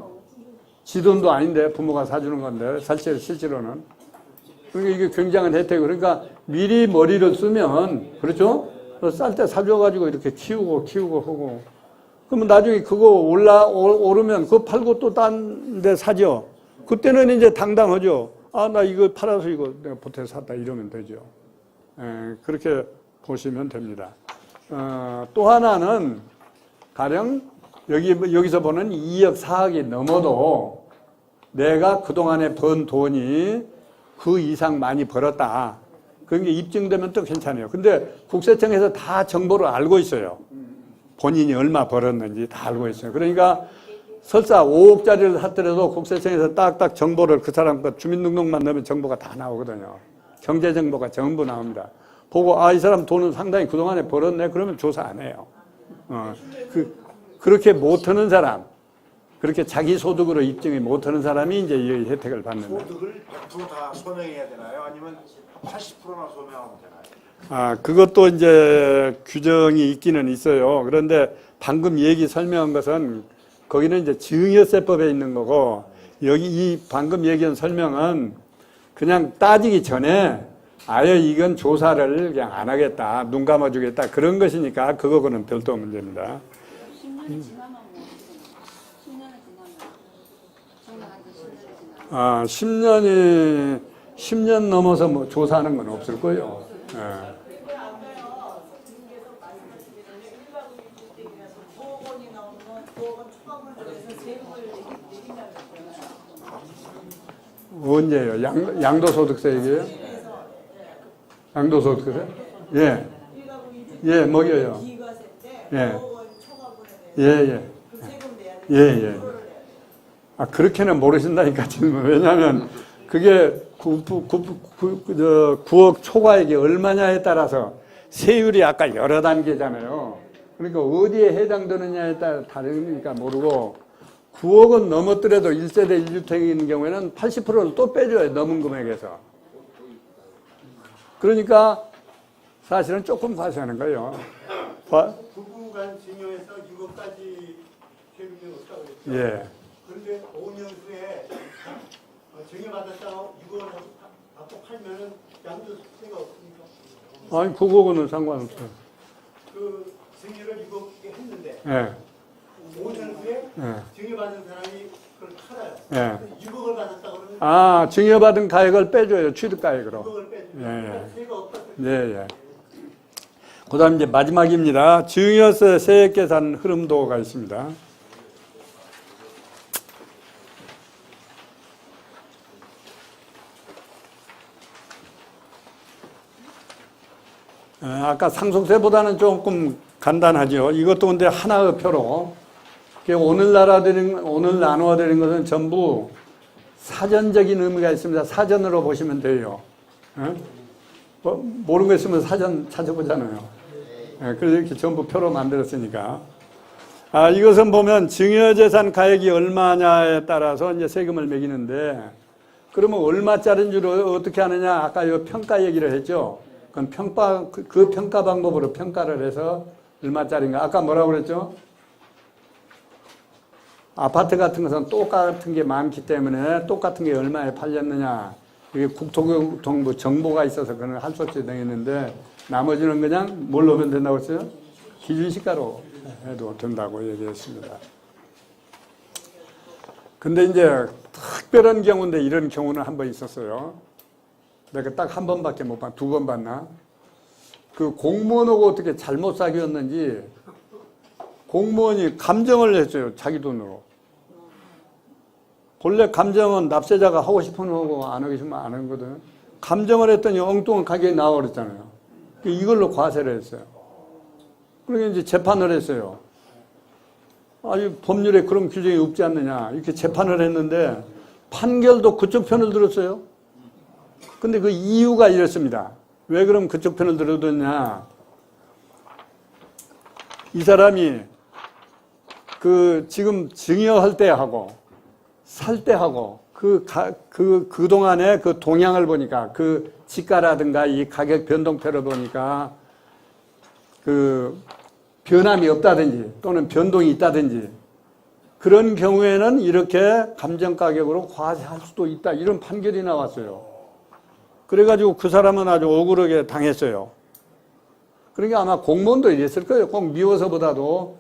A: 지 돈도 아닌데 부모가 사주는 건데 실제로는. 그러니까 이게 굉장한 혜택. 그러니까 미리 머리를 쓰면 그렇죠? 쌀 때 사줘가지고 이렇게 키우고 하고. 그러면 나중에 그거 오르면 그거 팔고 또 딴 데 사죠. 그때는 이제 당당하죠. 아, 나 이거 팔아서 이거 내가 보태 샀다 이러면 되죠. 그렇게 보시면 됩니다. 또 하나는 가령 여기서 보는 2억 4억이 넘어도 내가 그동안에 번 돈이 그 이상 많이 벌었다. 그런 게 입증되면 또 괜찮아요. 근데 국세청에서 다 정보를 알고 있어요. 본인이 얼마 벌었는지 다 알고 있어요. 그러니까 설사 5억짜리를 샀더라도 국세청에서 딱딱 정보를 그 사람 거 주민등록만 넣으면 정보가 다 나오거든요. 경제 정보가 전부 나옵니다. 보고 이 사람 돈은 상당히 그동안에 벌었네. 그러면 조사 안 해요. 그렇게 못하는 사람, 그렇게 자기 소득으로 입증이 못하는 사람이 이제 이 혜택을 받는 거예요.
G: 소득을 100%다 소명해야 되나요? 아니면 80%나 소명하면 되나요?
A: 그것도 이제 규정이 있기는 있어요. 그런데 방금 설명한 것은 거기는 이제 증여세법에 있는 거고 여기 이 방금 얘기한 설명은 그냥 따지기 전에 아예 이건 조사를 그냥 안 하겠다, 눈 감아주겠다 그런 것이니까 그거는 별도 문제입니다.
D: 10년이 지나면 뭐 어떻게 되나? 10년을 지나면 정당한 지 10년이 지나면
A: 10년 넘어서 뭐 조사하는 건 없을 거예요. 언제예요? 양도소득세 얘기예요? 양도소득세? 예, 먹여요. 예. 그렇게는 모르신다니까, 지금. 왜냐하면 그게 9억 초과액이 얼마냐에 따라서 세율이 아까 여러 단계잖아요. 그러니까 어디에 해당되느냐에 따라 다르니까 모르고 9억은 넘었더라도 1세대 1주택인 경우에는 80%를 또 빼줘요. 넘은 금액에서. 그러니까 사실은 조금 과세하는 거예요.
H: 부부간 증여해서 6억까지 세금이 없다고 그랬죠.
A: 예.
H: 그런데 5년 후에 증여받았다고 6억을 받고 팔면은 양도세가 없으니까
A: 아니, 9억은 상관없어요.
H: 그 증여를 6억에 했는데
A: 예.
H: 5년 후에
A: 예.
H: 증여받은 사람이 그걸 팔아요.
A: 예.
H: 근데 6억을 받았다고 그러면
A: 아, 증여받은 가액을 빼줘요. 취득가액으로.
H: 6억을 빼주면
A: 예, 예.
H: 그러니까 세가 없다.
A: 예, 예. 그 다음 이제 마지막입니다. 증여세 세액 계산 흐름도가 있습니다. 아까 상속세보다는 조금 간단하죠. 이것도 근데 하나의 표로. 오늘 나누어 드린 것은 전부 사전적인 의미가 있습니다. 사전으로 보시면 돼요. 모르는 거 있으면 사전 찾아보잖아요. 그래서 이렇게 전부 표로 만들었으니까. 이것은 보면 증여재산 가액이 얼마냐에 따라서 이제 세금을 매기는데, 그러면 얼마짜리인 줄 어떻게 하느냐? 아까 이 평가 얘기를 했죠. 그럼 그 평가 방법으로 평가를 해서 얼마짜리인가? 아까 뭐라고 그랬죠? 아파트 같은 것은 똑같은 게 많기 때문에 똑같은 게 얼마에 팔렸느냐. 이게 국토교통부 정보가 있어서 그건 할 수 없이 되겠는데, 나머지는 그냥 뭘로 하면 된다고 했어요? 기준시가로 해도 된다고 얘기했습니다. 근데 이제 특별한 경우인데 이런 경우는 한 번 있었어요. 내가 딱 한 번밖에 못 봤, 2번 봤나? 그 공무원하고 어떻게 잘못 사귀었는지 공무원이 감정을 했어요. 자기 돈으로. 본래 감정은 납세자가 하고 싶으면 하고 안 하고 싶으면 안 하거든. 감정을 했더니 엉뚱한 가격이 나와버렸잖아요. 이걸로 과세를 했어요. 그러니까 이제 재판을 했어요. 아니, 법률에 그런 규정이 없지 않느냐. 이렇게 재판을 했는데 판결도 그쪽 편을 들었어요. 근데 그 이유가 이렇습니다. 왜 그럼 그쪽 편을 들어뒀냐. 이 사람이 지금 증여할 때 하고 살 때 하고 그동안의 그 동향을 보니까 그 지가라든가 이 가격 변동표를 보니까 그 변함이 없다든지 또는 변동이 있다든지 그런 경우에는 이렇게 감정가격으로 과세할 수도 있다. 이런 판결이 나왔어요. 그래가지고 그 사람은 아주 억울하게 당했어요. 그러니까 아마 공무원도 이랬을 거예요. 꼭 미워서보다도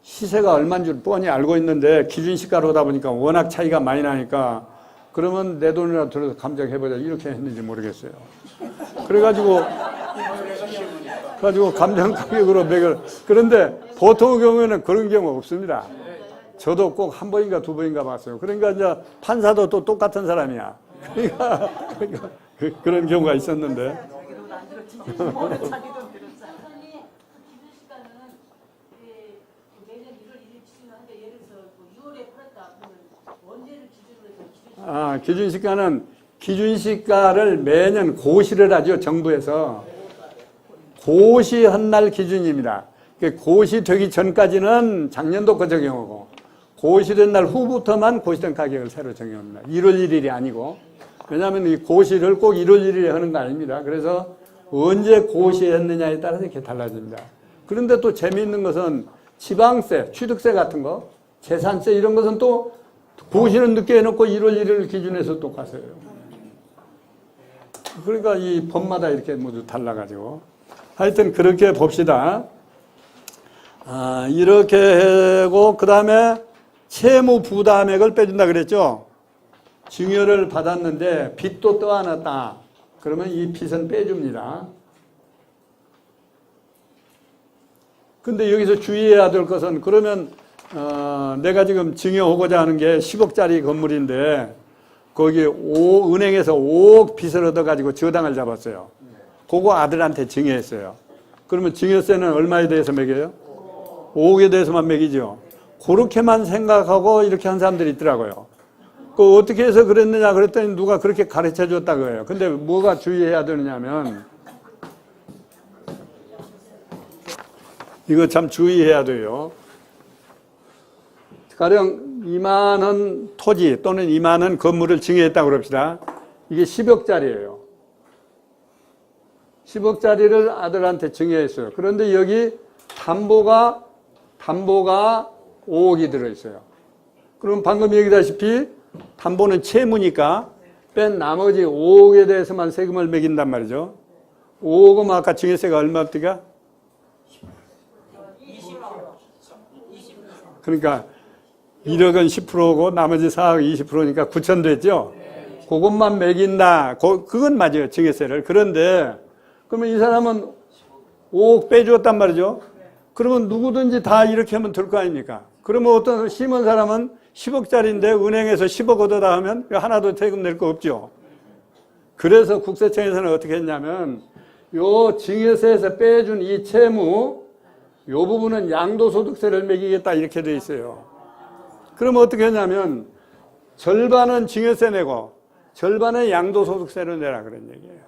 A: 시세가 얼마인 줄 뻔히 알고 있는데 기준시가로 하다 보니까 워낙 차이가 많이 나니까 그러면 내 돈이라도 들어서 감정해보자 이렇게 했는지 모르겠어요. 그래가지고 감정가격으로 매겨. 그런데 보통의 경우에는 그런 경우 없습니다. 저도 꼭 한 번인가 2번인가 봤어요. 그러니까 이제 판사도 또 똑같은 사람이야. 그러니까 그런 경우가 있었는데. 기준시가는 기준시가를 매년 고시를 하죠. 정부에서. 고시한 날 기준입니다. 고시되기 전까지는 작년도 그 적용하고 고시된 날 후부터만 고시된 가격을 새로 정해옵니다. 1월 1일이 아니고. 왜냐하면 이 고시를 꼭 1월 1일에 하는 거 아닙니다. 그래서 언제 고시했느냐에 따라서 이렇게 달라집니다. 그런데 또 재미있는 것은 지방세, 취득세 같은 거, 재산세 이런 것은 또 고시는 늦게 해놓고 1월 1일 기준에서 또 가세요. 그러니까 이 법마다 이렇게 모두 달라가지고. 하여튼 그렇게 봅시다. 이렇게 하고 그 다음에 채무 부담액을 빼준다 그랬죠. 증여를 받았는데 빚도 떠안았다. 그러면 이 빚은 빼줍니다. 근데 여기서 주의해야 될 것은 그러면 내가 지금 증여하고자 하는 게 10억짜리 건물인데 거기 은행에서 5억 빚을 얻어가지고 저당을 잡았어요. 그거 아들한테 증여했어요. 그러면 증여세는 얼마에 대해서 매겨요? 5억에 대해서만 매기죠. 그렇게만 생각하고 이렇게 한 사람들이 있더라고요. 그 어떻게 해서 그랬느냐 그랬더니 누가 그렇게 가르쳐 줬다고 해요. 근데 뭐가 주의해야 되느냐면 이거 참 주의해야 돼요. 가령 이만한 토지 또는 이만한 건물을 증여했다고 그럽시다. 이게 10억짜리예요. 10억짜리를 아들한테 증여했어요. 그런데 여기 담보가 5억이 들어있어요. 그럼 방금 얘기다시피 담보는 채무니까 뺀 나머지 5억에 대해서만 세금을 매긴단 말이죠. 5억은 아까 증여세가 얼마입니까?
F: 20%.
A: 그러니까 1억은 10%고 나머지 4억 20%니까 9천 됐죠? 그것만 매긴다. 그건 맞아요. 증여세를. 그런데 그러면 이 사람은 5억 빼주었단 말이죠. 그러면 누구든지 다 이렇게 하면 될 거 아닙니까? 그러면 어떤 심은 사람은 10억짜리인데 은행에서 10억 얻어다 하면 하나도 세금 낼 거 없죠. 그래서 국세청에서는 어떻게 했냐면 요 증여세에서 빼준 이 채무 요 부분은 양도소득세를 매기겠다 이렇게 돼 있어요. 그러면 어떻게 했냐면 절반은 증여세 내고 절반은 양도소득세를 내라 그런 얘기예요.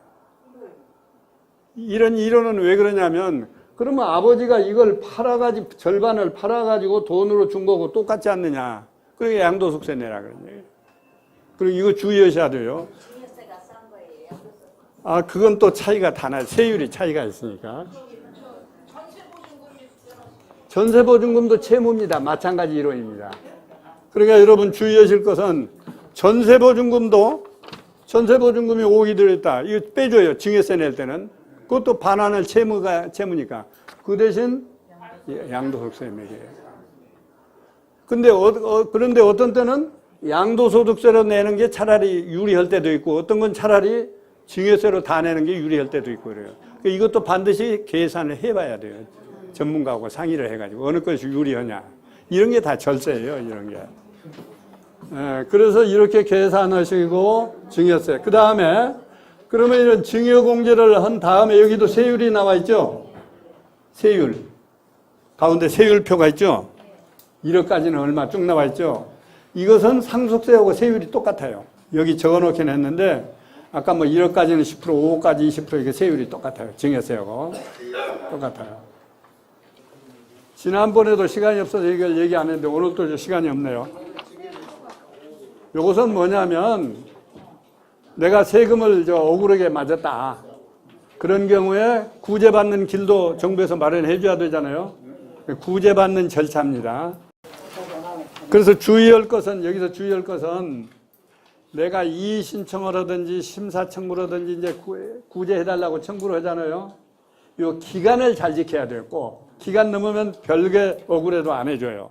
A: 이런 이론은 왜 그러냐면 그러면 아버지가 이걸 팔아가지고 절반을 팔아가지고 돈으로 준 거고 똑같지 않느냐. 그러니까 양도소득세 내라 그런 얘기예요. 그리고 이거 주의하셔야 돼요.
D: 증여세가 싼 거예요.
A: 아, 그건 또 차이가 다 나요. 세율이 차이가 있으니까. 전세보증금도 채무입니다. 마찬가지 이론입니다. 그러니까 여러분 주의하실 것은 전세보증금이 5억이 들어있다. 이거 빼줘요. 증여세 낼 때는. 그것도 반환을 채무니까. 그 대신 양도소득세 매겨요. 그런데 어떤 때는 양도소득세로 내는 게 차라리 유리할 때도 있고 어떤 건 차라리 증여세로 다 내는 게 유리할 때도 있고 그래요. 그러니까 이것도 반드시 계산을 해봐야 돼요. 전문가하고 상의를 해가지고 어느 것이 유리하냐. 이런 게 다 절세예요. 이런 게. 그래서 이렇게 계산하시고 증여세. 그 다음에 그러면 이런 증여공제를 한 다음에 여기도 세율이 나와 있죠. 세율. 가운데 세율표가 있죠. 1억까지는 얼마 쭉 나와 있죠. 이것은 상속세하고 세율이 똑같아요. 여기 적어놓긴 했는데 아까 뭐 1억까지는 10%, 5억까지 20% 이게 세율이 똑같아요. 증여세하고 똑같아요. 지난번에도 시간이 없어서 이걸 얘기 안 했는데 오늘도 시간이 없네요. 이것은 뭐냐면 내가 세금을 억울하게 맞았다. 그런 경우에 구제받는 길도 정부에서 마련해 줘야 되잖아요. 구제받는 절차입니다. 그래서 여기서 주의할 것은 내가 이의 신청을 하든지 심사 청구를 하든지 이제 구제해달라고 청구를 하잖아요. 이 기간을 잘 지켜야 돼요. 꼭. 기간 넘으면 별개 억울해도 안 해줘요.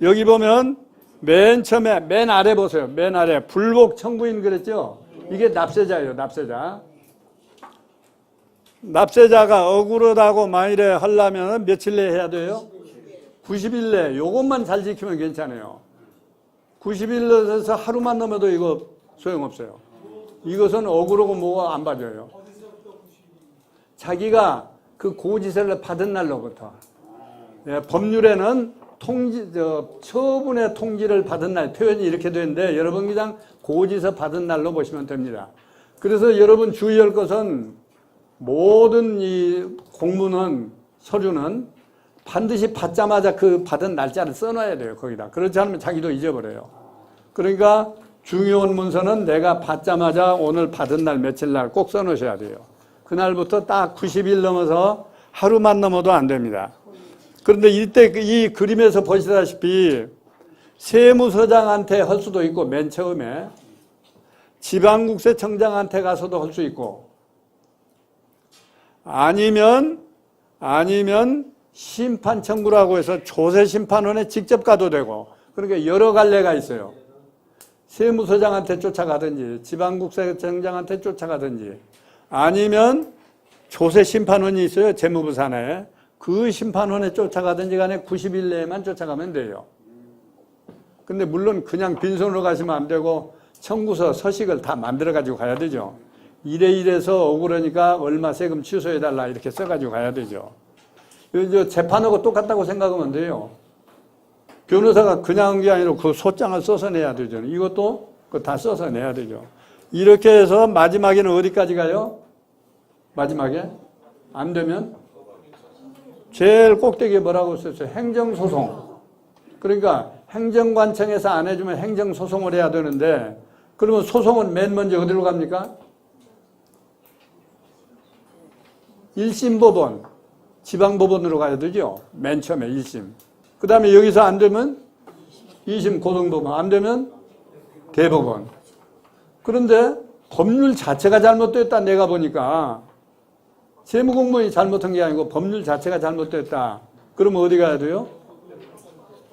A: 여기 보면 맨 처음에 맨 아래 보세요. 맨 아래 불복 청구인 그랬죠? 이게 납세자예요. 납세자. 납세자가 억울하다고 만일에 하려면 며칠 내에 해야 돼요? 90일 내에. 요것만 잘 지키면 괜찮아요. 90일에서 하루만 넘어도 이거 소용없어요. 이것은 억울하고 뭐가 안 봐줘요. 자기가 그 고지서를 받은 날로부터. 법률에는 처분의 통지를 받은 날, 표현이 이렇게 되는데 여러분 그냥 고지서 받은 날로 보시면 됩니다. 그래서 여러분 주의할 것은 모든 이 공문은, 서류는 반드시 받자마자 그 받은 날짜를 써놔야 돼요, 거기다. 그렇지 않으면 자기도 잊어버려요. 그러니까 중요한 문서는 내가 받자마자 오늘 받은 날, 며칠 날 꼭 써놓으셔야 돼요. 그날부터 딱 90일 넘어서 하루만 넘어도 안 됩니다. 그런데 이때 이 그림에서 보시다시피 세무서장한테 할 수도 있고 맨 처음에 지방국세청장한테 가서도 할 수 있고 아니면 심판청구라고 해서 조세심판원에 직접 가도 되고 그러니까 여러 갈래가 있어요. 세무서장한테 쫓아가든지 지방국세청장한테 쫓아가든지 아니면 조세심판원이 있어요. 재무부 산하에. 그 심판원에 쫓아가든지 간에 90일 내에만 쫓아가면 돼요. 근데 물론 그냥 빈손으로 가시면 안 되고 청구서, 서식을 다 만들어 가지고 가야 되죠. 이래서 억울하니까 얼마 세금 취소해달라 이렇게 써가지고 가야 되죠. 이거 재판하고 똑같다고 생각하면 돼요. 변호사가 그냥 한 게 아니라 그 소장을 써서 내야 되죠. 이것도 다 써서 내야 되죠. 이렇게 해서 마지막에는 어디까지 가요? 마지막에? 안 되면? 제일 꼭대기에 뭐라고 썼어요? 행정소송. 그러니까 행정관청에서 안 해주면 행정소송을 해야 되는데 그러면 소송은 맨 먼저 어디로 갑니까? 1심 법원, 지방법원으로 가야 되죠. 맨 처음에 1심. 그 다음에 여기서 안 되면 2심 고등법원, 안 되면 대법원. 그런데 법률 자체가 잘못됐다 내가 보니까 세무공무원이 잘못한 게 아니고 법률 자체가 잘못됐다. 그러면 어디 가야 돼요?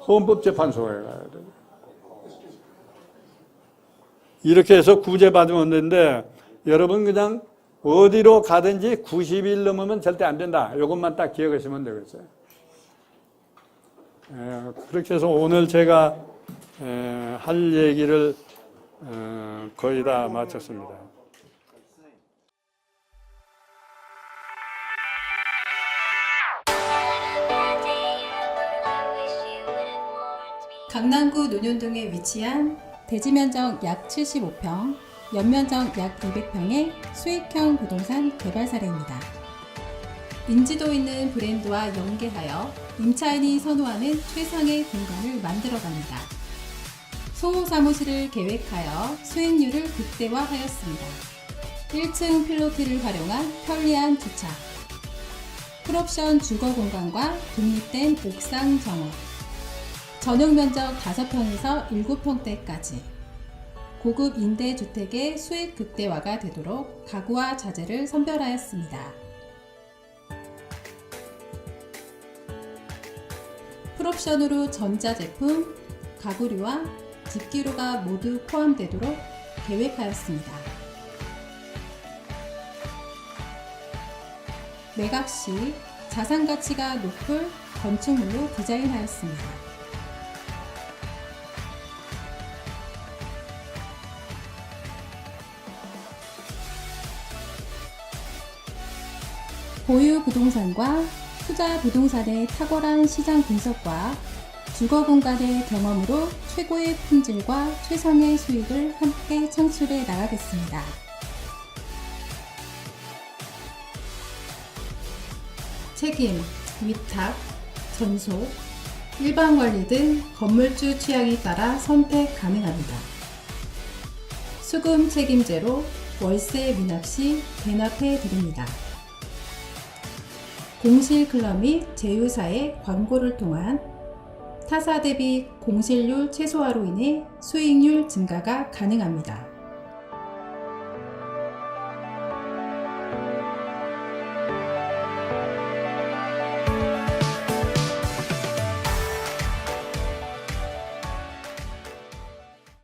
A: 헌법재판소에 가야 돼요. 이렇게 해서 구제받으면 되는데 여러분 그냥 어디로 가든지 90일 넘으면 절대 안 된다. 이것만 딱 기억하시면 되겠어요. 그렇게 해서 오늘 제가 할 얘기를 거의 다 마쳤습니다.
I: 강남구 논현동에 위치한 대지면적 약 75평, 연면적 약 200평의 수익형 부동산 개발 사례입니다. 인지도 있는 브랜드와 연계하여 임차인이 선호하는 최상의 공간을 만들어갑니다. 소호 사무실을 계획하여 수익률을 극대화하였습니다. 1층 필로티를 활용한 편리한 주차, 풀옵션 주거 공간과 독립된 옥상 정원, 전용 면적 5평에서 7평대까지 고급 임대주택의 수익 극대화가 되도록 가구와 자재를 선별하였습니다. 풀옵션으로 전자제품, 가구류와 집기류가 모두 포함되도록 계획하였습니다. 매각 시 자산가치가 높을 건축물로 디자인하였습니다. 보유 부동산과 투자 부동산의 탁월한 시장 분석과 주거 공간의 경험으로 최고의 품질과 최상의 수익을 함께 창출해 나가겠습니다. 책임, 위탁, 전소, 일반 관리 등 건물주 취향에 따라 선택 가능합니다. 수금 책임제로 월세 미납 시 대납해 드립니다. 공실 클럽 및 제휴사의 광고를 통한 타사 대비 공실률 최소화로 인해 수익률 증가가 가능합니다.